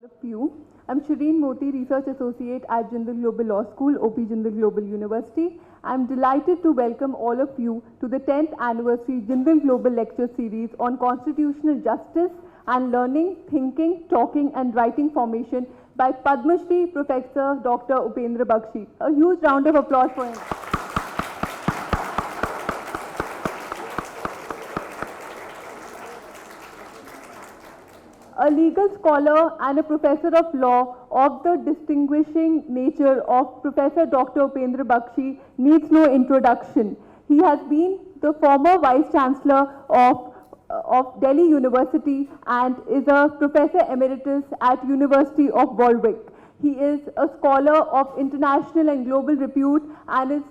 Of you. I'm Shireen Moti, Research Associate at Jindal Global Law School, OP Jindal Global University. I'm delighted to welcome all of you to the 10th anniversary Jindal Global Lecture Series on Constitutional Justice and Learning, Thinking, Talking and Writing Formation by Padma Shri Professor Dr. Upendra Bakshi. A huge round of applause for him. A legal scholar and a professor of law of the distinguishing nature of Professor Dr. Upendra Bakshi needs no introduction. He has been the former Vice Chancellor of Delhi University and is a Professor Emeritus at University of Warwick. He is a scholar of international and global repute and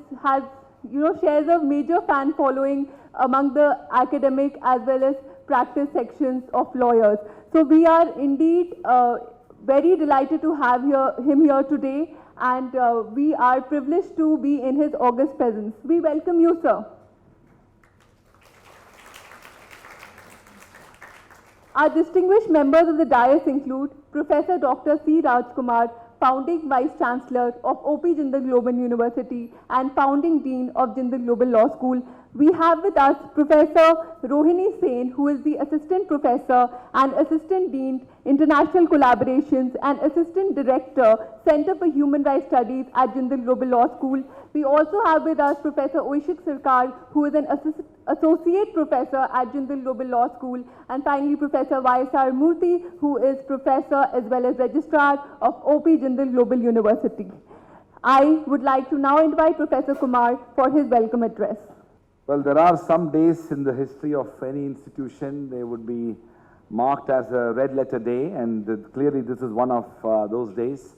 shares a major fan following among the academic as well as practice sections of lawyers. So we are indeed very delighted to have him here today, and we are privileged to be in his august presence. We welcome you, sir. Our distinguished members of the dais include Professor Dr. C. Rajkumar, Founding Vice Chancellor of OP Jindal Global University and Founding Dean of Jindal Global Law School. We have with us Professor Rohini Sen, who is the Assistant Professor and Assistant Dean, International Collaborations and Assistant Director, Center for Human Rights Studies at Jindal Global Law School. We also have with us Professor Oishik Sarkar, who is an Associate Professor at Jindal Global Law School. And finally, Professor Y.S.R. Murthy, who is Professor as well as Registrar of OP Jindal Global University. I would like to now invite Professor Kumar for his welcome address. Well, there are some days in the history of any institution, they would be marked as a red letter day, and clearly this is one of those days.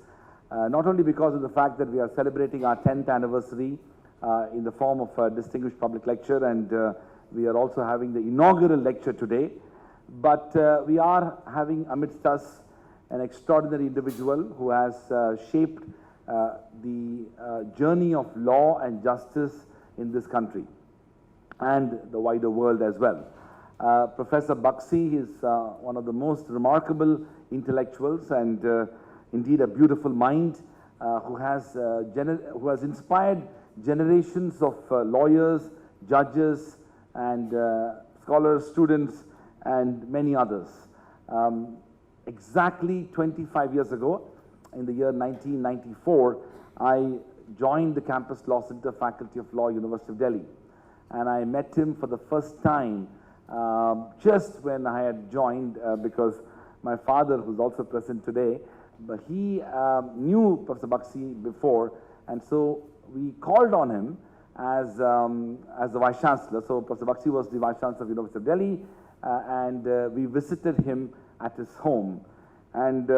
Not only because of the fact that we are celebrating our 10th anniversary in the form of a distinguished public lecture, and we are also having the inaugural lecture today, but we are having amidst us an extraordinary individual who has shaped the journey of law and justice in this country and the wider world as well. Professor Bakshi is one of the most remarkable intellectuals and indeed a beautiful mind who has inspired generations of lawyers, judges and scholars, students and many others. Exactly 25 years ago, in the year 1994, I joined the Campus Law Center Faculty of Law, University of Delhi. And I met him for the first time just when I had joined because my father, who's also present today, but he knew Professor Bakshi before, and so we called on him as the Vice Chancellor. So Professor Bakshi was the Vice Chancellor of University of Delhi, and we visited him at his home. And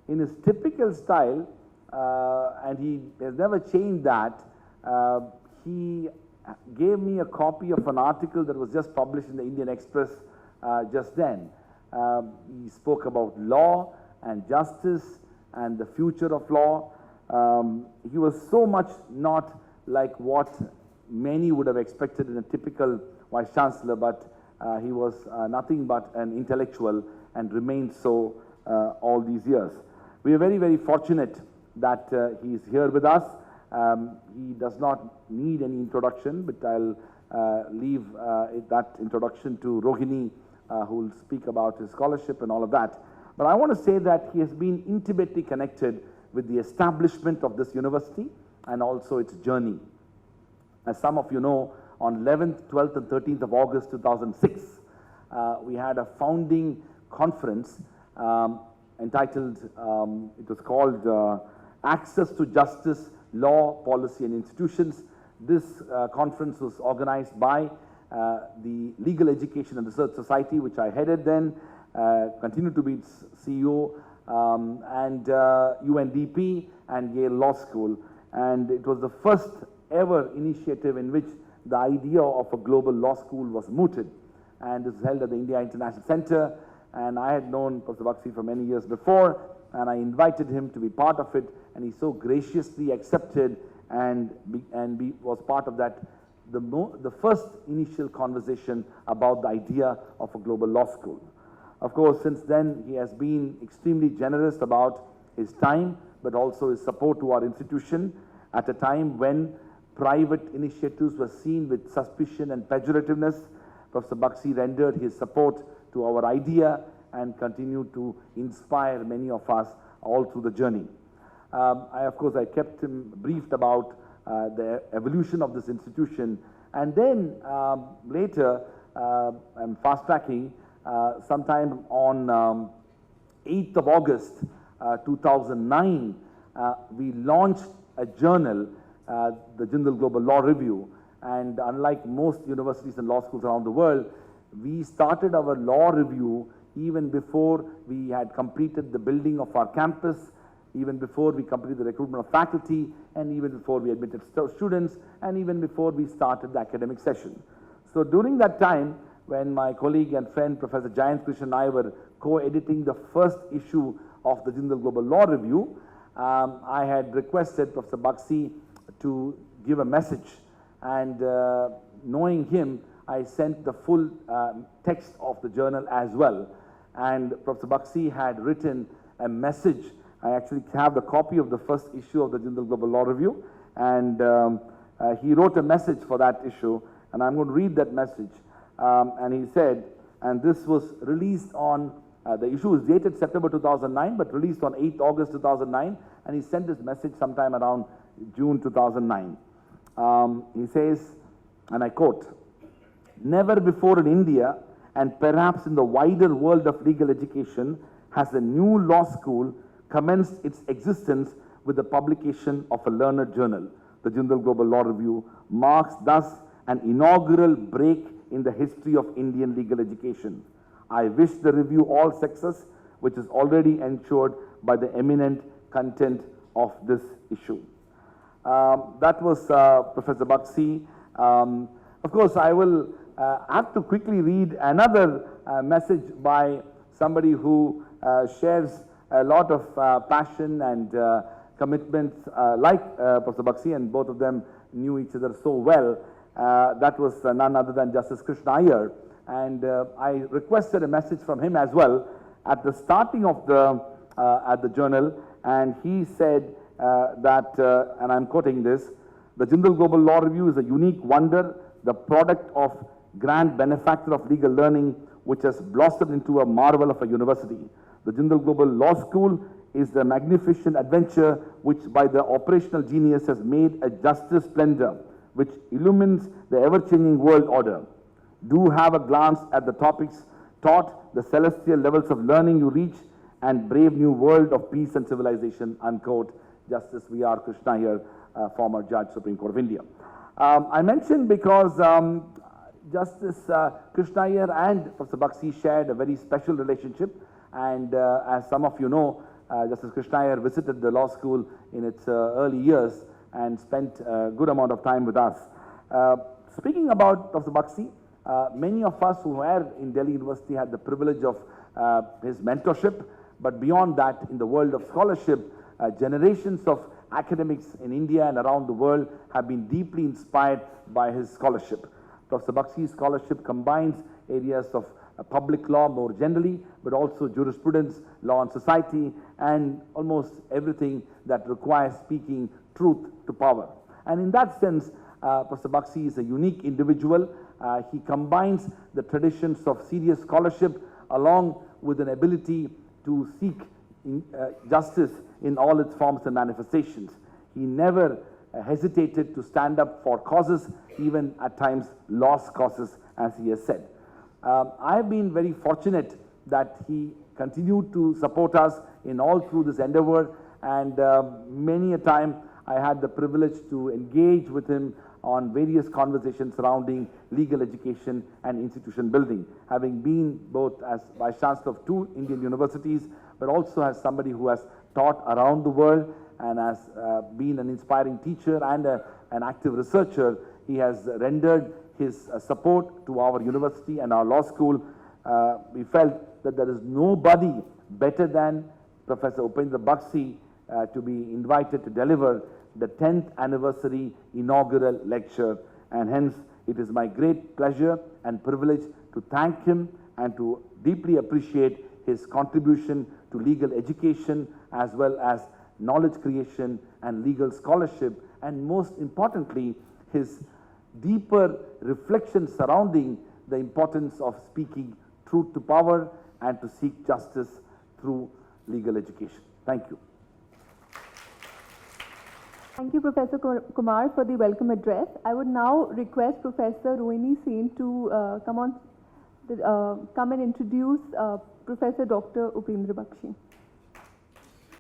in his typical style, and he has never changed that, he gave me a copy of an article that was just published in the Indian Express just then. He spoke about law and justice and the future of law. He was so much not like what many would have expected in a typical Vice Chancellor, but he was nothing but an intellectual and remained so all these years. We are very, very fortunate that he is here with us. He does not need any introduction, but I'll leave that introduction to Rohini, who will speak about his scholarship and all of that. But I want to say that he has been intimately connected with the establishment of this university and also its journey. As some of you know, on 11th, 12th and 13th of August 2006, we had a founding conference entitled, it was called Access to Justice, Law, Policy and Institutions. This conference was organized by the Legal Education and Research Society, which I headed then, continued to be its CEO, and UNDP and Yale Law School. And it was the first ever initiative in which the idea of a global law school was mooted. And this was held at the India International Center. And I had known Professor Bakshi for many years before, and I invited him to be part of it, and he so graciously accepted and was part of that, the first initial conversation about the idea of a global law school. Of course, since then, he has been extremely generous about his time, but also his support to our institution at a time when private initiatives were seen with suspicion and pejorativeness. Professor Bakshi rendered his support to our idea and continued to inspire many of us all through the journey. Of course, I kept him briefed about the evolution of this institution, and then later, I'm fast-tracking, sometime on 8th of August 2009, we launched a journal, the Jindal Global Law Review, and unlike most universities and law schools around the world, we started our law review even before we had completed the building of our campus, even before we completed the recruitment of faculty, and even before we admitted students, and even before we started the academic session. So during that time, when my colleague and friend Professor Jayant Krishnan and I were co-editing the first issue of the Jindal Global Law Review, I had requested Professor Bakshi to give a message, and knowing him, I sent the full text of the journal as well. And Professor Bakshi had written a message. I actually have the copy of the first issue of the Jindal Global Law Review, and he wrote a message for that issue, and I'm going to read that message. And he said, and this was released on, the issue is dated September 2009, but released on 8th August 2009, and he sent this message sometime around June 2009. He says, and I quote, "Never before in India, and perhaps in the wider world of legal education, has a new law school commenced its existence with the publication of a learned journal. The Jindal Global Law Review marks thus an inaugural break in the history of Indian legal education. I wish the review all success, which is already ensured by the eminent content of this issue." That was Professor Bakshi. Of course, I will have to quickly read another message by somebody who shares a lot of passion and commitment like Professor Bakshi, and both of them knew each other so well. That was none other than Justice Krishna Iyer, and I requested a message from him as well at the starting of the journal, and he said that, and I'm quoting this, "The Jindal Global Law Review is a unique wonder, the product of grand benefactor of legal learning, which has blossomed into a marvel of a university. The Jindal Global Law School is the magnificent adventure which by the operational genius has made a justice splendor, which illumines the ever-changing world order. Do have a glance at the topics taught, the celestial levels of learning you reach, and brave new world of peace and civilization," unquote. Justice V.R. Krishna here, former Judge, Supreme Court of India. I mentioned because Justice Krishna Iyer and Professor Bakshi shared a very special relationship, and as some of you know, Justice Krishna Iyer visited the law school in its early years and spent a good amount of time with us. Speaking about Professor Bakshi, many of us who were in Delhi University had the privilege of his mentorship, but beyond that, in the world of scholarship, generations of academics in India and around the world have been deeply inspired by his scholarship. Professor Bakshi's scholarship combines areas of public law more generally, but also jurisprudence, law and society, and almost everything that requires speaking truth to power. And in that sense, Professor Bakshi is a unique individual. He combines the traditions of serious scholarship along with an ability to seek justice in all its forms and manifestations. He never hesitated to stand up for causes, even at times lost causes, as he has said. I've been very fortunate that he continued to support us in all through this endeavor, and many a time I had the privilege to engage with him on various conversations surrounding legal education and institution building, having been both as Vice Chancellor of 2 Indian universities, but also as somebody who has taught around the world and has been an inspiring teacher and an active researcher. He has rendered his support to our university and our law school. We felt that there is nobody better than Professor Upendra Bakshi to be invited to deliver the 10th anniversary inaugural lecture, and hence it is my great pleasure and privilege to thank him and to deeply appreciate his contribution to legal education as well as knowledge creation and legal scholarship, and most importantly, his deeper reflection surrounding the importance of speaking truth to power and to seek justice through legal education. Thank you. Thank you, Professor Kumar, for the welcome address. I would now request Professor Rohini Sen to come and introduce Professor Dr. Upendra Bakshi.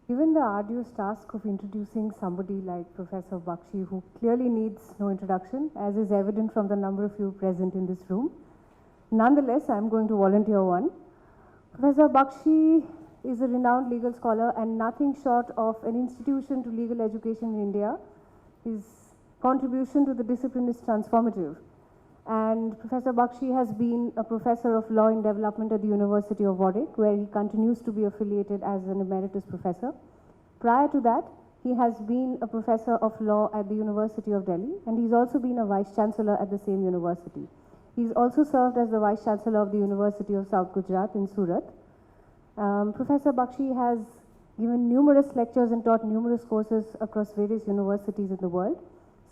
Given the arduous task of introducing somebody like Professor Bakshi, who clearly needs no introduction, as is evident from the number of you present in this room, nonetheless, I am going to volunteer one. Professor Bakshi is a renowned legal scholar and nothing short of an institution to legal education in India. His contribution to the discipline is transformative. And Professor Bakshi has been a professor of law in development at the University of Warwick, where he continues to be affiliated as an emeritus professor. Prior to that, he has been a professor of law at the University of Delhi, and he's also been a vice chancellor at the same university. He's also served as the vice chancellor of the University of South Gujarat in Surat. Professor Bakshi has given numerous lectures and taught numerous courses across various universities in the world,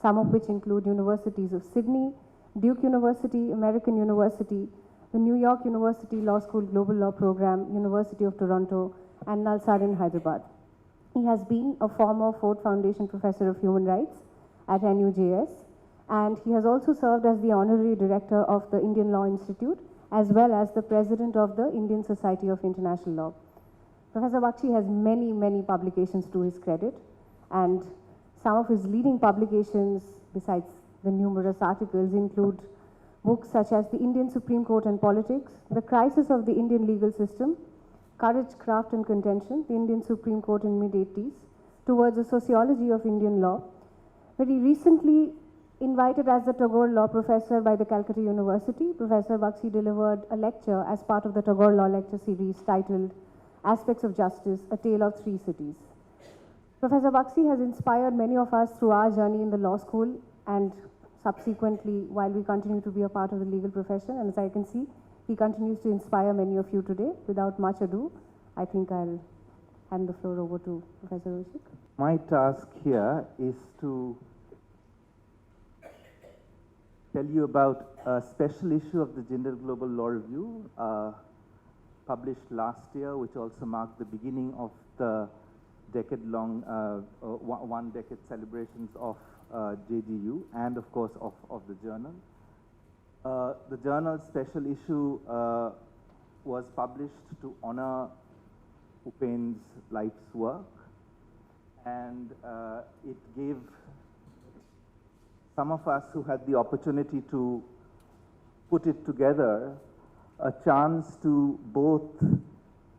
some of which include universities of Sydney, Duke University, American University, the New York University Law School Global Law Program, University of Toronto, and Nalsar in Hyderabad. He has been a former Ford Foundation Professor of Human Rights at NUJS, and he has also served as the Honorary Director of the Indian Law Institute, as well as the President of the Indian Society of International Law. Professor Bakshi has many, many publications to his credit, and some of his leading publications, besides the numerous articles, include books such as The Indian Supreme Court and Politics, The Crisis of the Indian Legal System, Courage, Craft and Contention, The Indian Supreme Court in Mid-80s, Towards a Sociology of Indian Law. Very recently invited as the Tagore Law Professor by the Calcutta University, Professor Bakshi delivered a lecture as part of the Tagore Law Lecture Series titled Aspects of Justice, A Tale of Three Cities. Professor Bakshi has inspired many of us through our journey in the law school and subsequently while we continue to be a part of the legal profession. And as I can see, he continues to inspire many of you today. Without much ado, I think I'll hand the floor over to Professor Roshik. My task here is to tell you about a special issue of the Jindal Global Law Review, published last year, which also marked the beginning of the decade-long, one-decade celebrations of JGU and, of course, of the journal. The journal's special issue was published to honor Upen's life's work, and it gave some of us who had the opportunity to put it together a chance to both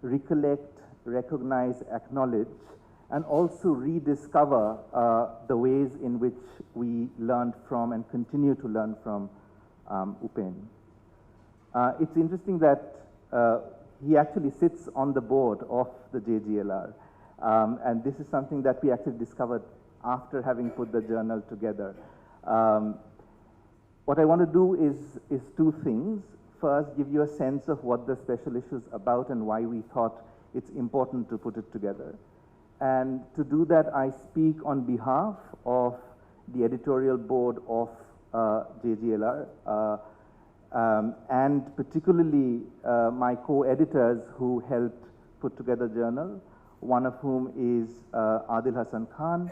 recollect, recognize, acknowledge, and also rediscover the ways in which we learned from and continue to learn from Upen. It's interesting that he actually sits on the board of the JGLR, and this is something that we actually discovered after having put the journal together. What I want to do is two things. First, give you a sense of what the special issue is about and why we thought it's important to put it together. And to do that, I speak on behalf of the editorial board of JGLR, and particularly my co-editors who helped put together the journal, one of whom is Adil Hassan Khan,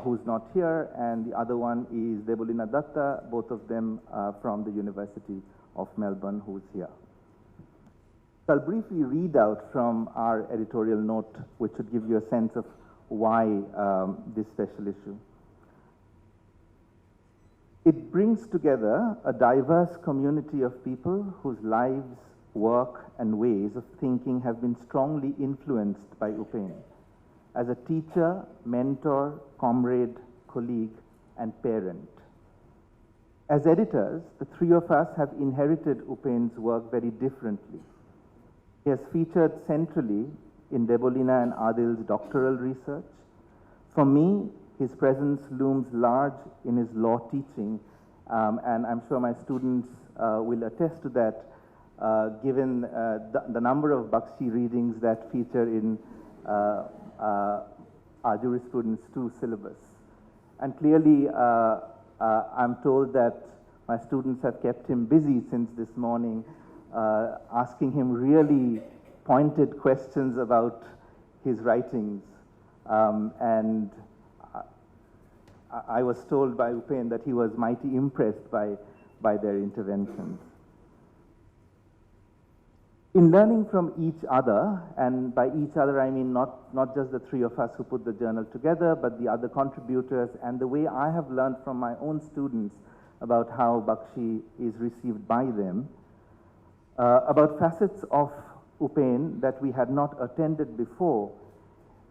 who's not here, and the other one is Debolina Datta, both of them from the University of Melbourne, who's here. So I'll briefly read out from our editorial note, which should give you a sense of why this special issue. It brings together a diverse community of people whose lives, work, and ways of thinking have been strongly influenced by Upen. As a teacher, mentor, comrade, colleague, and parent. As editors, the three of us have inherited Upen's work very differently. He has featured centrally in Debolina and Adil's doctoral research. For me, his presence looms large in his law teaching, and I'm sure my students will attest to that. given the number of Bakshi readings that feature in our jurisprudence 2 syllabus. And clearly, I'm told that my students have kept him busy since this morning, asking him really pointed questions about his writings. And I was told by Upen that he was mighty impressed by their interventions. In learning from each other, and by each other I mean not just the 3 of us who put the journal together, but the other contributors, and the way I have learned from my own students about how Bakshi is received by them, about facets of Upen that we had not attended before,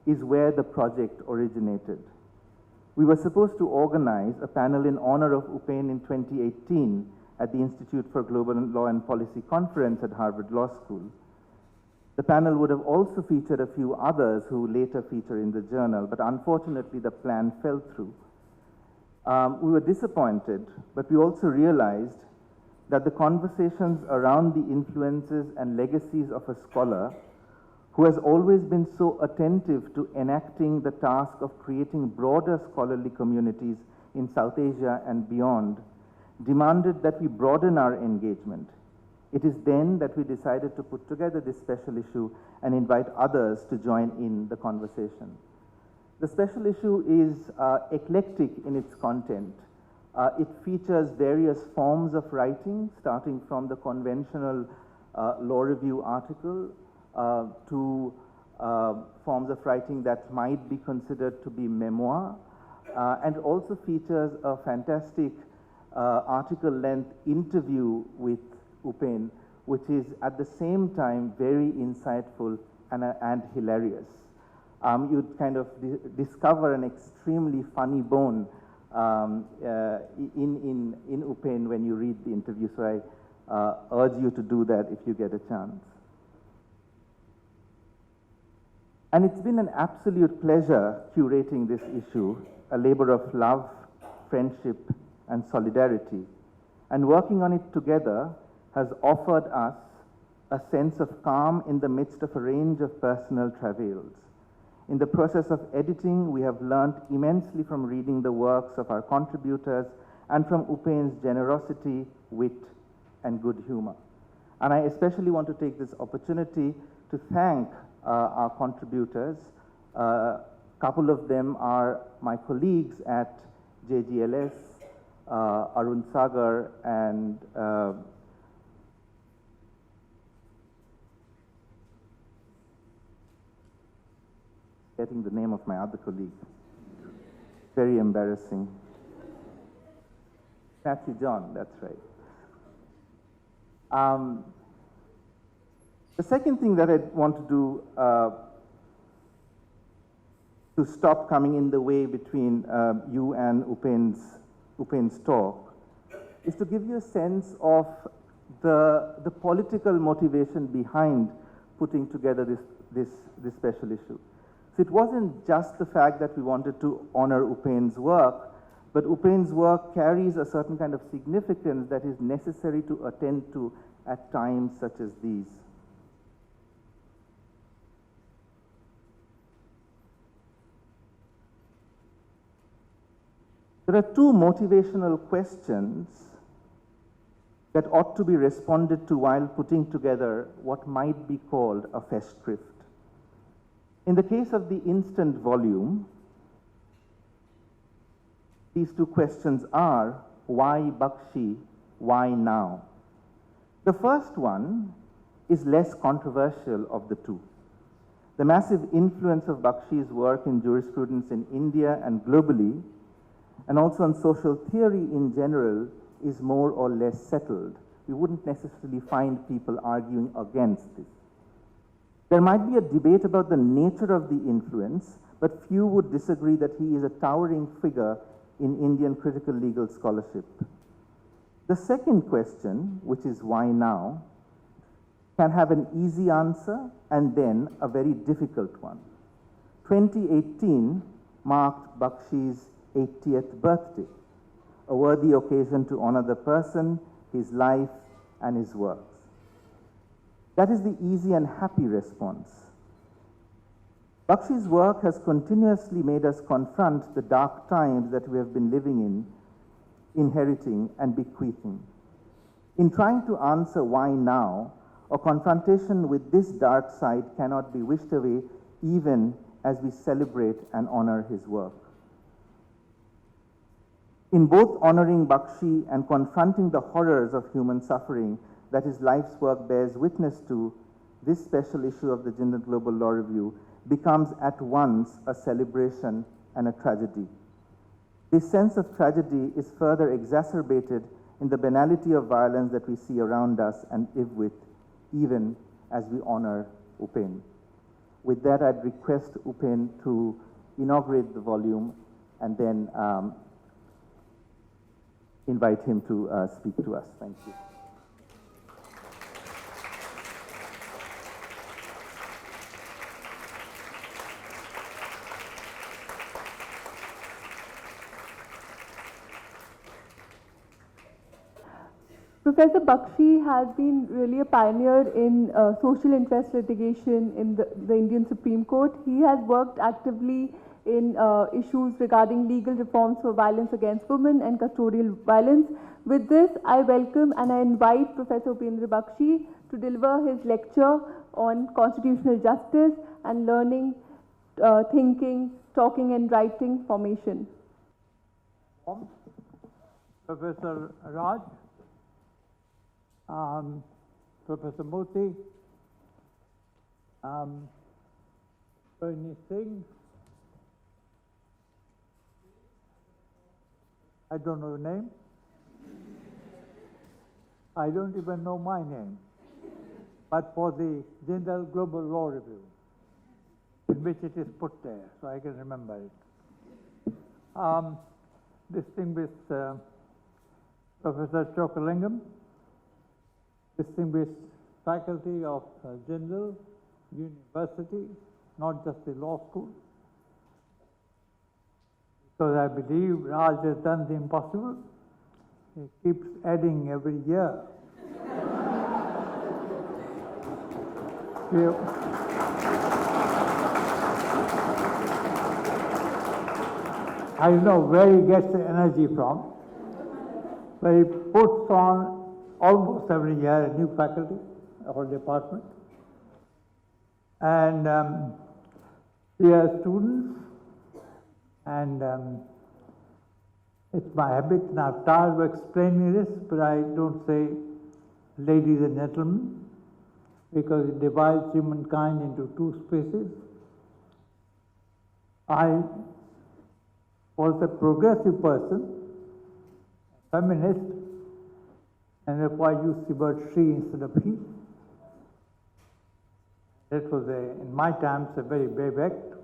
is where the project originated. We were supposed to organize a panel in honor of Upen in 2018 at the Institute for Global Law and Policy Conference at Harvard Law School. The panel would have also featured a few others who later feature in the journal, but unfortunately the plan fell through. We were disappointed, but we also realized that the conversations around the influences and legacies of a scholar who has always been so attentive to enacting the task of creating broader scholarly communities in South Asia and beyond, demanded that we broaden our engagement. It is then that we decided to put together this special issue and invite others to join in the conversation. The special issue is eclectic in its content. It features various forms of writing, starting from the conventional law review article to forms of writing that might be considered to be memoir, and also features a fantastic article-length interview with Upen, which is at the same time very insightful and hilarious. You'd kind of discover an extremely funny bone in Upen when you read the interview, so I urge you to do that if you get a chance. And it's been an absolute pleasure curating this issue, a labor of love, friendship, and solidarity. And working on it together has offered us a sense of calm in the midst of a range of personal travails. In the process of editing, we have learnt immensely from reading the works of our contributors and from Upen's generosity, wit, and good humor. And I especially want to take this opportunity to thank our contributors. A couple of them are my colleagues at JGLS, Arun Sagar and getting the name of my other colleague. Very embarrassing. Matthew John, that's right. The second thing that I want to do to stop coming in the way between you and Upen's talk is to give you a sense of the political motivation behind putting together this special issue. So it wasn't just the fact that we wanted to honor Upen's work, but Upen's work carries a certain kind of significance that is necessary to attend to at times such as these. There are two motivational questions that ought to be responded to while putting together what might be called a festschrift. In the case of the instant volume, these two questions are, why Bakshi, why now? The first one is less controversial of the two. The massive influence of Bakshi's work in jurisprudence in India and globally, and also on social theory in general, is more or less settled. We wouldn't necessarily find people arguing against this. There might be a debate about the nature of the influence, but few would disagree that he is a towering figure in Indian critical legal scholarship. The second question, which is why now, can have an easy answer and then a very difficult one. 2018 marked Bakshi's 80th birthday, a worthy occasion to honor the person, his life, and his works. That is the easy and happy response. Bakshi's work has continuously made us confront the dark times that we have been living in, inheriting and bequeathing. In trying to answer why now, a confrontation with this dark side cannot be wished away even as we celebrate and honor his work. In both honoring Bakshi and confronting the horrors of human suffering that his life's work bears witness to, this special issue of the Jindal Global Law Review becomes at once a celebration and a tragedy. This sense of tragedy is further exacerbated in the banality of violence that we see around us and live with, even as we honor Upen. With that, I'd request Upen to inaugurate the volume and then invite him to speak to us. Thank you. Professor Bakshi has been really a pioneer in social interest litigation in the Indian Supreme Court. He has worked actively in issues regarding legal reforms for violence against women and custodial violence. With this, I welcome and I invite Professor Upendra Bakshi to deliver his lecture on constitutional justice and learning, thinking, talking and writing formation. Professor Raj, Professor Murthy, Rohini Singh, I don't know your name. I don't even know my name. But for the Jindal Global Law Review, in which it is put there, so I can remember it. Distinguished Professor Chokalingam, distinguished faculty of Jindal University, not just the law school, because I believe Raj has done the impossible. He keeps adding every year. I don't know where he gets the energy from, but he puts on almost every year a new faculty or department. And he has students, and it's my habit, and I'm tired of explaining this, but I don't say ladies and gentlemen, because it divides humankind into two species. I was a progressive person, feminist, and therefore I used the word she instead of he. That was, in my times, a very brave act,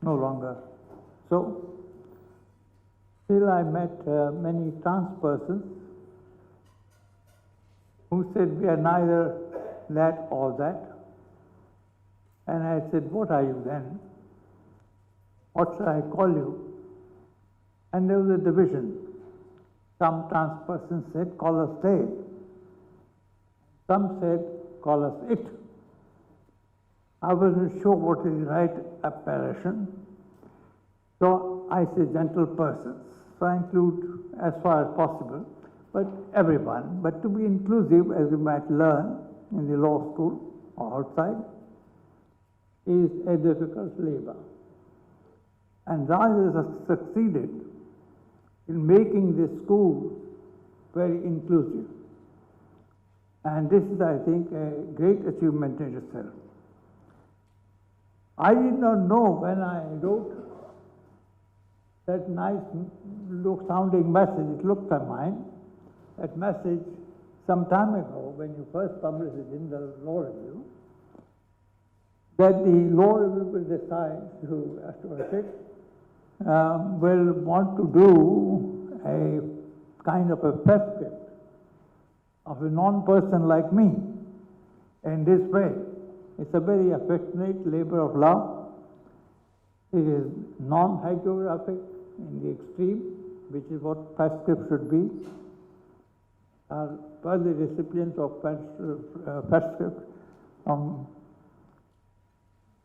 no longer so. Still, I met many trans persons who said, we are neither that or that. And I said, what are you then? What shall I call you? And there was a division. Some trans persons said, call us they. Some said, call us it. I wasn't sure what is the right appellation. So I say gentle persons. So I include as far as possible, but everyone. But to be inclusive, as you might learn in the law school or outside, is a difficult labor. And Raj has succeeded in making this school very inclusive. And this is, I think, a great achievement in itself. I did not know when I wrote that nice sounding message, it looked like mine, that message some time ago when you first published it in the Law Review, that the Law Review will decide who will want to do a kind of a prescript of a non-person like me in this way. It's a very affectionate labor of love. It is non-hagiographic in the extreme, which is what prescript should be. Are worthy recipients of prescript from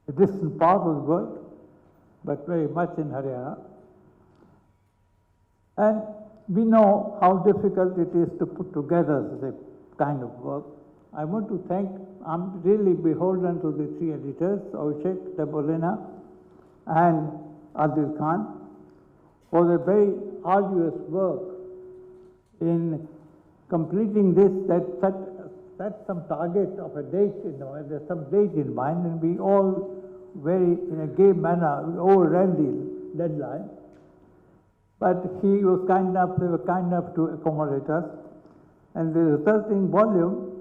a distant part of the world, but very much in Haryana. And we know how difficult it is to put together this kind of work. I want to thank, I'm really beholden to the three editors, Abhishek, Debolina, and Adil Khan, for the very arduous work in completing this, set some target of a date, there's some date in mind, and we all very, in a gay manner, we overran the deadline. But he was kind enough, they were kind enough to accommodate us. And the resulting volume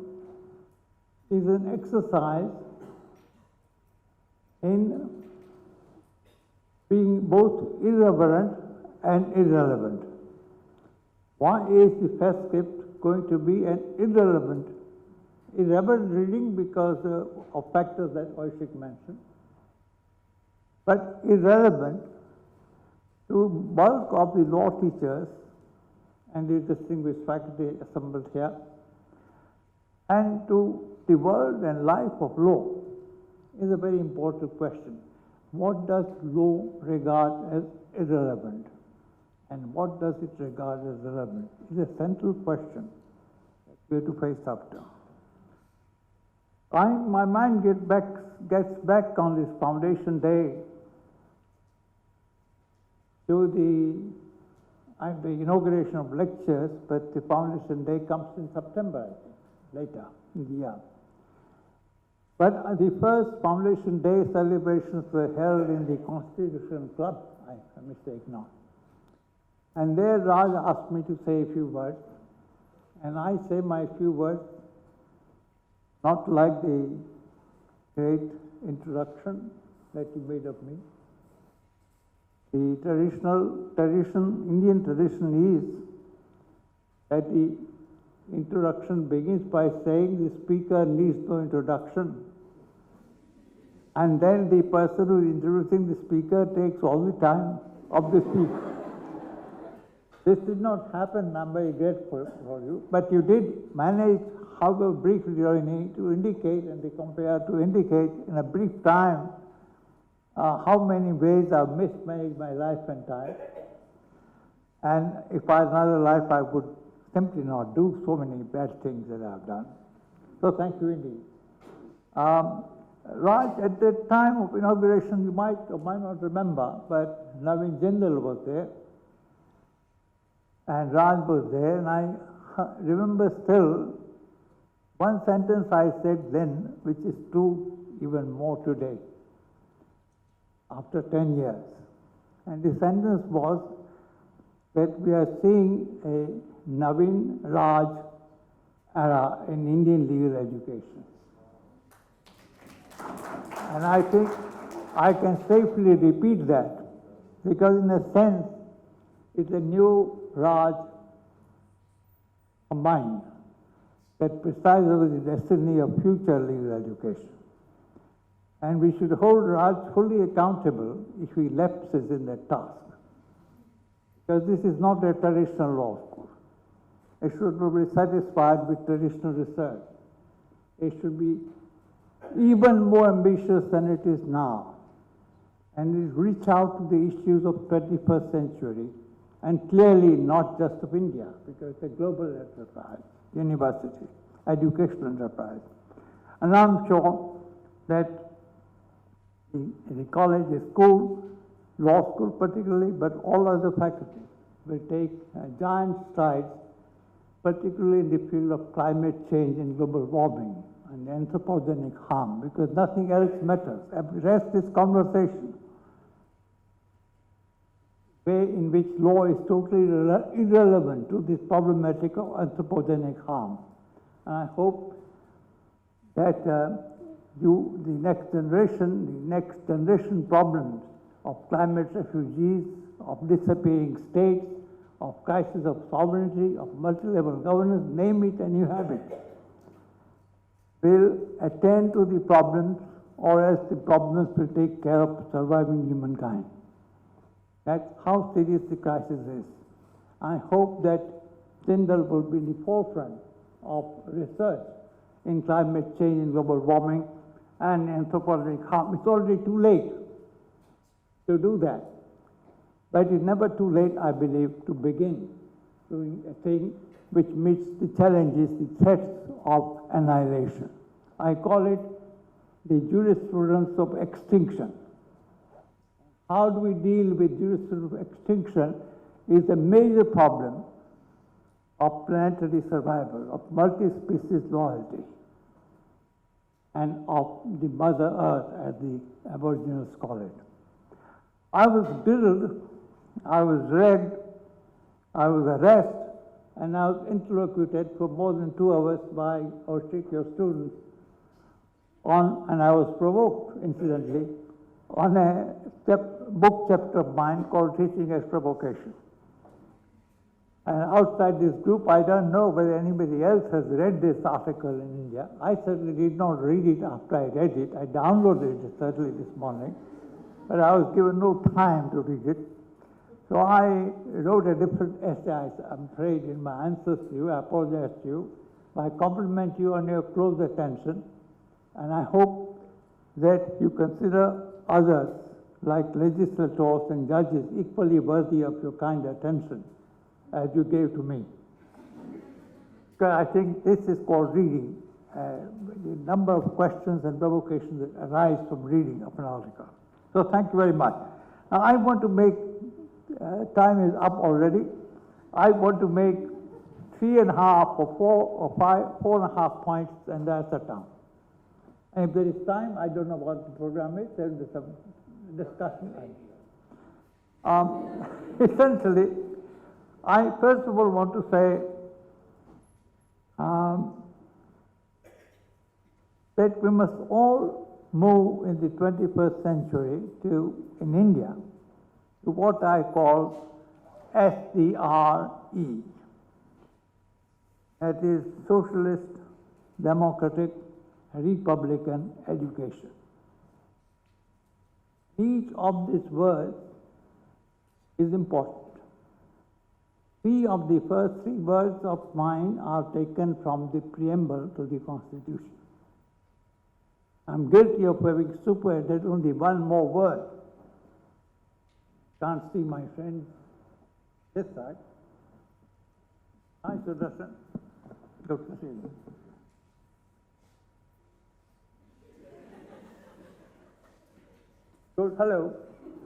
is an exercise in being both irreverent and irrelevant. Why is the first script going to be an irrelevant reading because of factors that Oishik mentioned, but irrelevant to bulk of the law teachers and the distinguished faculty assembled here, and to the world and life of law is a very important question. What does law regard as irrelevant? And what does it regard as relevant? It's a central question that we have to face up to. My mind gets back on this foundation day to the inauguration of lectures, but the foundation day comes in September, I think, later in the year. But the first foundation day celebrations were held in the Constitution Club, I mistake not. And there Raj asked me to say a few words, and I say my few words, not like the great introduction that you made of me. The Indian tradition is that the introduction begins by saying the speaker needs no introduction. And then the person who is introducing the speaker takes all the time of the speaker. This did not happen, I'm very grateful for you, but you did manage, however briefly, to indicate and to compare, to indicate in a brief time how many ways I've mismanaged my life and time. And if I had another life, I would simply not do so many bad things that I've done. So thank you indeed. Raj, at the time of inauguration, you might or might not remember, but Naveen Jindal was there, and Raj was there, and I remember still one sentence I said then, which is true even more today, after 10 years. And the sentence was that we are seeing a Naveen Raj era in Indian legal education. And I think I can safely repeat that, because in a sense, it's a new Raj combined that presides over the destiny of future legal education. And we should hold Raj fully accountable if he lapses in that task. Because this is not a traditional law school. It should not be satisfied with traditional research. It should be even more ambitious than it is now. And it reach out to the issues of 21st century, and clearly not just of India, because it's a global enterprise, university, educational enterprise. And I'm sure that the college, the school, law school particularly, but all other faculties will take giant strides, particularly in the field of climate change and global warming and anthropogenic harm, because nothing else matters. The rest is conversation. Way in which law is totally irrelevant to this problematic of anthropogenic harm. And I hope that the next generation problems of climate refugees, of disappearing states, of crisis of sovereignty, of multi-level governance, name it and you have it, will attend to the problems, or else the problems will take care of surviving humankind. That's how serious the crisis is. I hope that Jindal will be in the forefront of research in climate change, in global warming, and anthropogenic harm. It's already too late to do that. But it's never too late, I believe, to begin doing a thing which meets the challenges, the threats of annihilation. I call it the jurisprudence of extinction. How do we deal with jurisprudence of extinction is a major problem of planetary survival, of multi-species loyalty, and of the Mother Earth, as the Aboriginals call it. I was grilled, I was read, I was arrested, and I was interlocuted for more than 2 hours by Oshik, your students, and I was provoked, incidentally, on a book chapter of mine called Teaching as Provocation. And outside this group, I don't know whether anybody else has read this article in India. I certainly did not read it after I read it. I downloaded it certainly this morning, but I was given no time to read it. So I wrote a different essay, I'm afraid, in my answers to you. I apologize to you. I compliment you on your close attention, and I hope that you consider others, like legislators and judges, equally worthy of your kind attention as you gave to me. Because I think this is called reading, the number of questions and provocations that arise from reading of an article. So thank you very much. Now I want to make, time is up already, I want to make 3.5 or 4 or 5, 4.5 points, and that's the time. And if there is time, I don't know what the program is, there is some discussion. Essentially, I first of all want to say that we must all move in the 21st century in India, to what I call SDRE. That is Socialist, Democratic, Republican Education. Each of these words is important. 3 of the first 3 words of mine are taken from the preamble to the Constitution. I'm guilty of having superadded only 1 more word. Can't see my friend this side. Hi, Sudarshan. Good to see you. Good, hello.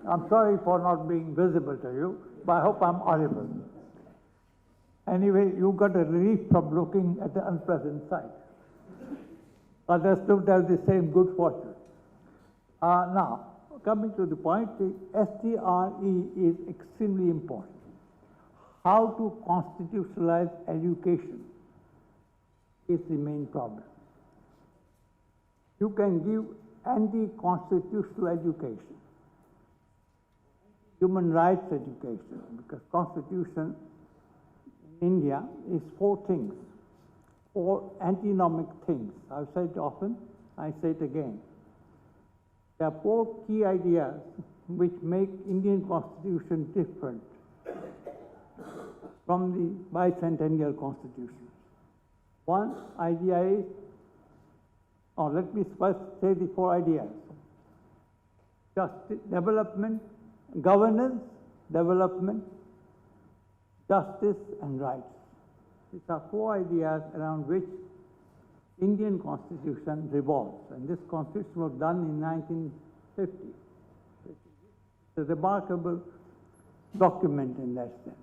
I'm sorry for not being visible to you, but I hope I'm audible. Anyway, you got a relief from looking at the unpleasant sight. Others don't have the same good fortune. Now, coming to the point, the SDRE is extremely important. How to constitutionalize education is the main problem. You can give anti-constitutional education, human rights education, because Constitution in India is 4 things, 4 antinomic things. I've said it often, I say it again. There are 4 key ideas which make Indian Constitution different from the bicentennial Constitution. One idea is, or let me first say the 4 ideas. Justice, development, governance, development, justice and rights. These are 4 ideas around which Indian Constitution revolves. And this Constitution was done in 1950. It's a remarkable document in that sense,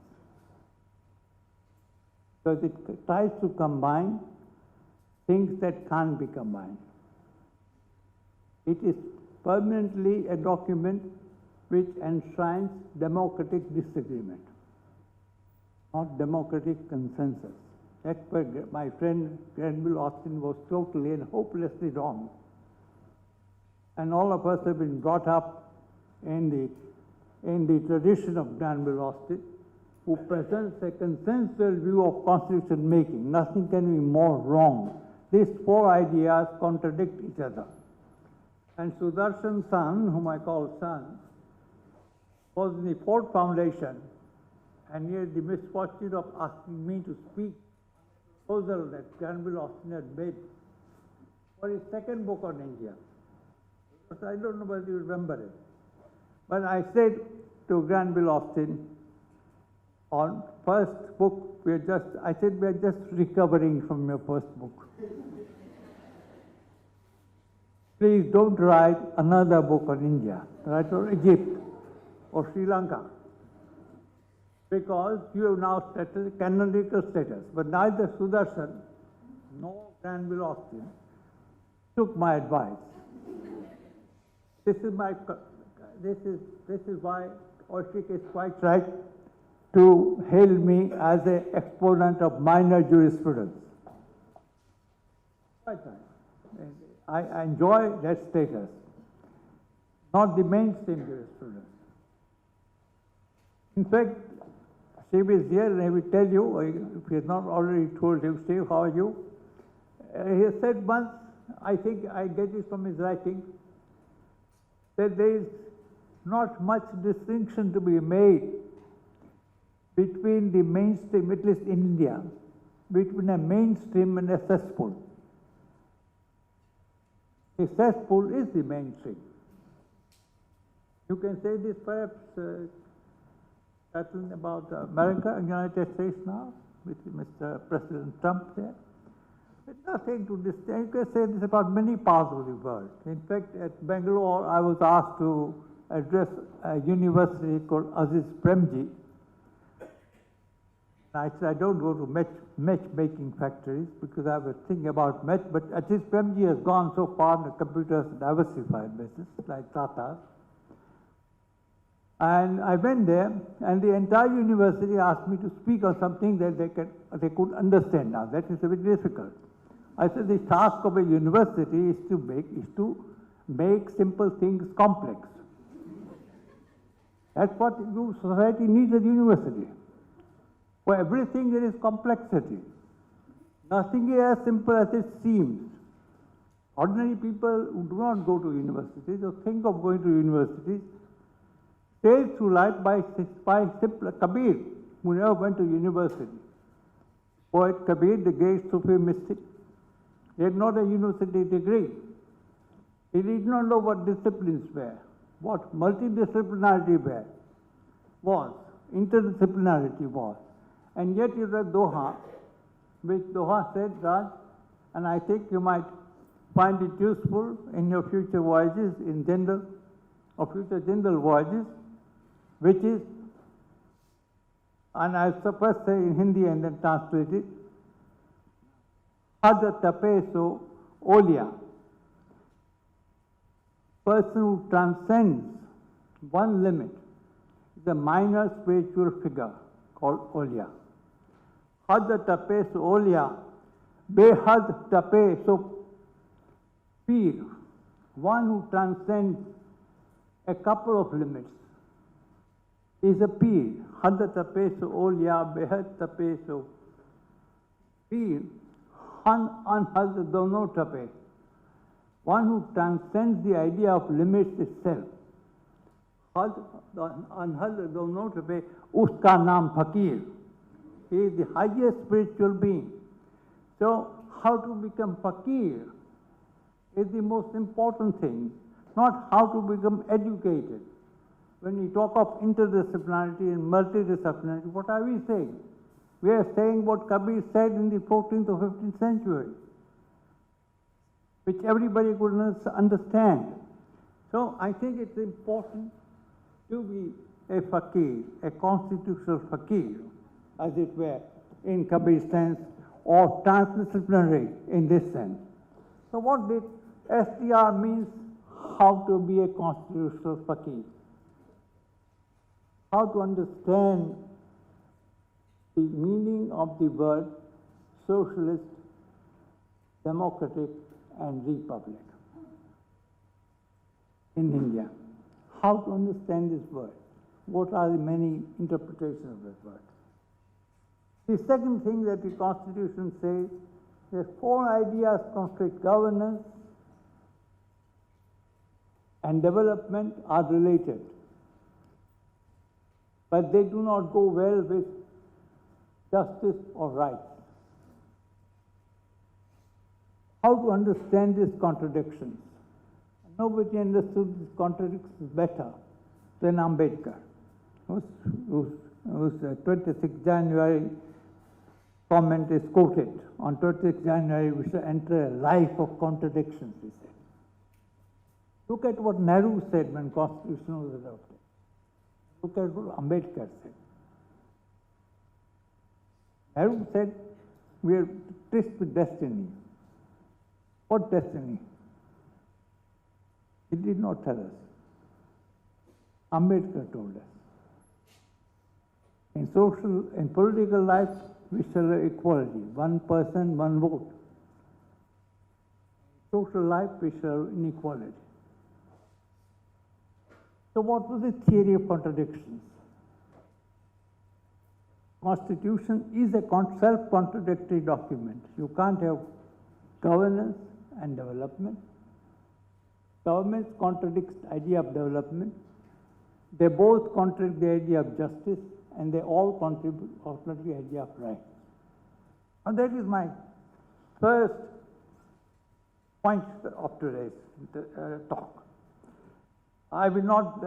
because it tries to combine things that can't be combined. It is permanently a document which enshrines democratic disagreement, not democratic consensus. That's where my friend Granville Austin was totally and hopelessly wrong. And all of us have been brought up in the tradition of Granville Austin, who presents a consensual view of constitution making. Nothing can be more wrong. These 4 ideas contradict each other. And Sudarshan's son, whom I call son, was in the 4th foundation, and he had the misfortune of asking me to speak on a proposal that Granville Austin had made for his second book on India. But I don't know whether you remember it. But I said to Granville Austin, on first book, I said, we are just recovering from your first book. Please don't write another book on India. Write on Egypt or Sri Lanka. Because you have now settled canonical status. But neither Sudarshan nor Granville Austin took my advice. This is why Oshik is quite right to hail me as an exponent of minor jurisprudence. Quite right. I enjoy that status, not the mainstream jurisprudence. In fact, Steve is here and he will tell you, if he has not already told you, Steve, how are you? He has said once, I think I get it from his writing, that there is not much distinction to be made between the mainstream, at least in India, between a mainstream and a cesspool. A cesspool is the mainstream. You can say this perhaps about America and United States now, with Mr. President Trump there. It's nothing to distinguish. You can say this about many parts of the world. In fact, at Bangalore, I was asked to address a university called Aziz Premji. I said, I don't go to matchmaking factories because I have a thing about match, but Aziz Premji has gone so far in the computers diversified business, like Tata. And I went there, and the entire university asked me to speak on something that they could understand. Now, that is a bit difficult. I said, the task of a university is to make simple things complex. That's what society needs at university. For everything there is complexity. Nothing is as simple as it seems. Ordinary people who do not go to universities or think of going to universities sail through life by simple Kabir, who never went to university. Poet Kabir, the great Sufi mystic, he had not a university degree. He did not know what disciplines were, what multidisciplinarity was, interdisciplinarity was. And yet he read Doha, which Doha said, Raj, and I think you might find it useful in your future voyages in Jindal, or future Jindal voyages, which is, and I'll first say in Hindi and then translate it, Had tapeso olia, person who transcends one limit is a minor spiritual figure called olia. Had tapeso olia, behad tapeso peer, one who transcends a couple of limits is a peer. Had tapeso olia, behad tapeso peer. Anhad dono tape, one who transcends the idea of limits itself. Anhad dono tape, uska naam fakir. He is the highest spiritual being. So, how to become fakir is the most important thing, not how to become educated. When we talk of interdisciplinarity and multidisciplinarity, what are we saying? We are saying what Kabir said in the 14th or 15th century, which everybody could understand. So I think it's important to be a fakir, a constitutional fakir, as it were, in Kabir's sense, or transdisciplinary in this sense. So what did SDR means? How to be a constitutional fakir. How to understand the meaning of the word socialist, democratic, and republic in India. How to understand this word? What are the many interpretations of this word? The second thing that the Constitution says, that four ideas constitute governance and development are related, but they do not go well with justice or rights. how to understand these contradictions. Nobody understood these contradictions better than Ambedkar, whose 26 January comment is quoted. On 26 January, we shall enter a life of contradictions, he said. Look at what Nehru said when Constitution was adopted. Look at what Ambedkar said. Nehru said, we are tryst with destiny. What destiny? He did not tell us. Ambedkar told us. In political life, we shall have equality. One person, one vote. In social life, we shall have inequality. So what was the theory of contradictions? Constitution is a self-contradictory document. You can't have governance and development. Governments contradict the idea of development. They both contradict the idea of justice, and they all contradict the idea of right. And that is my first point of today's talk. I will not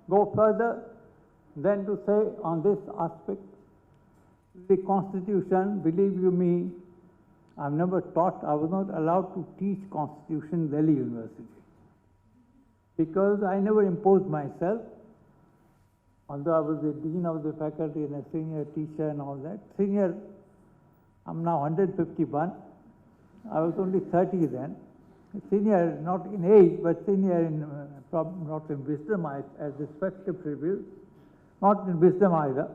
go further than to say on this aspect, the Constitution, believe you me, I've never taught, I was not allowed to teach Constitution in Delhi University, because I never imposed myself, although I was the dean of the faculty and a senior teacher and all that. Senior, I'm now 151. I was only 30 then. Senior, not in age, but senior in, not in wisdom, as the spectacle reveals, not in wisdom either.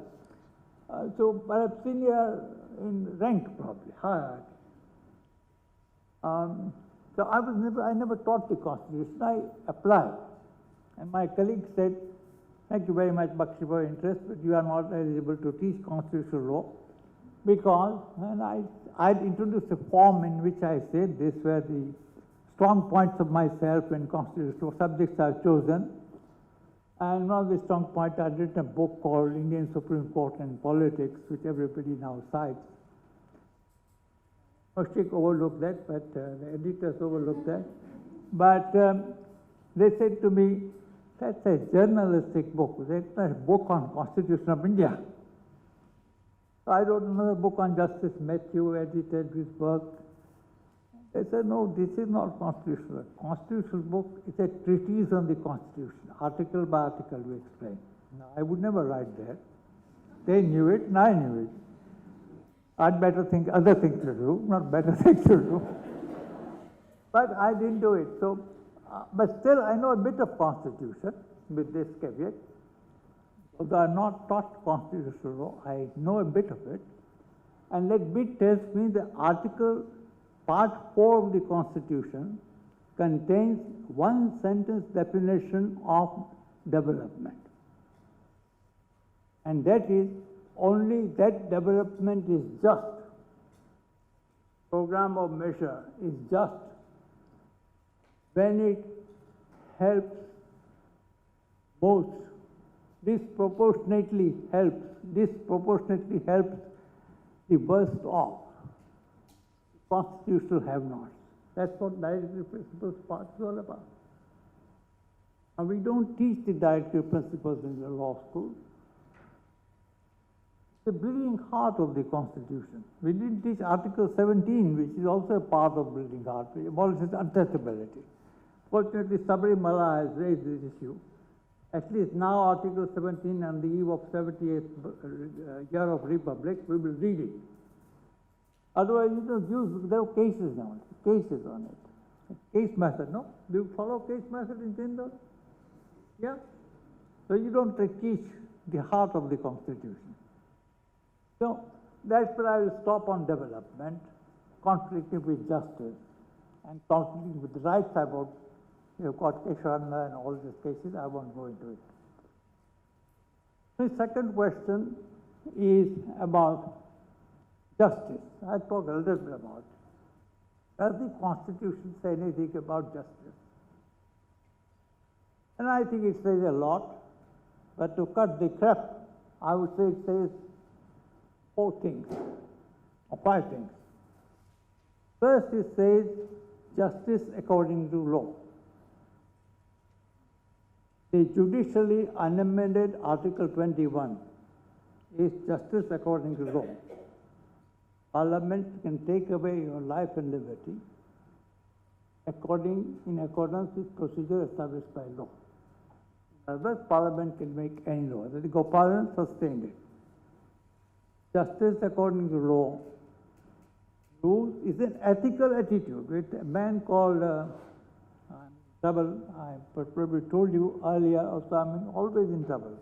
So perhaps senior in rank, probably, hierarchy. So I never taught the Constitution. I applied. And my colleague said, thank you very much, Bakshi, for your interest, but you are not eligible to teach constitutional law, because when I'd introduced a form in which I said these were the strong points of myself and constitutional subjects I've chosen. And one of the strong points, I'd written a book called Indian Supreme Court and Politics, which everybody now cites. Moshik overlooked that, but the editors overlooked that. But they said to me, that's a journalistic book. That's a book on Constitution of India. So I wrote another book on Justice Matthew, edited this work. They said, no, this is not constitutional. Constitutional book is a treatise on the Constitution. Article by article, we explain. Now, I would never write that. They knew it, and I knew it. I'd better think other things to do, not better things to do. But I didn't do it. So, but still, I know a bit of Constitution with this caveat. Although I'm not taught constitutional law, I know a bit of it. And that bit tells me the article, part 4 of the Constitution, contains one sentence definition of development. And that is, only that development is just. Program of measure is just when it helps most, disproportionately helps the worst off, constitutional have-nots. That's what directive principles part is all about. And we don't teach the directive principles in the law school. The bleeding heart of the Constitution. We didn't teach Article 17, which is also a part of bleeding heart, which abolishes untouchability. Fortunately, Sabarimala has raised this issue. At least now, Article 17, on the eve of 78th year of Republic, we will read it. Otherwise, there are cases now, cases on it. Case method, no? Do you follow case method in Jindal? Yeah? So you don't teach the heart of the Constitution. So that's where I will stop on development, conflicting with justice, and conflicting with the rights about, got Kesharna and all these cases. I won't go into it. The second question is about justice. I talk a little bit about it. Does the Constitution say anything about justice? And I think it says a lot, but to cut the crap, I would say it says 4 things, or 5 things. First, it says justice according to law. The judicially unamended Article 21 is justice according to law. Parliament can take away your life and liberty in accordance with procedure established by law. In other words, Parliament can make any law. The Gopalan sustained it. Justice according to law rules is an ethical attitude. With a man called trouble, I probably told you earlier, also I'm always in trouble.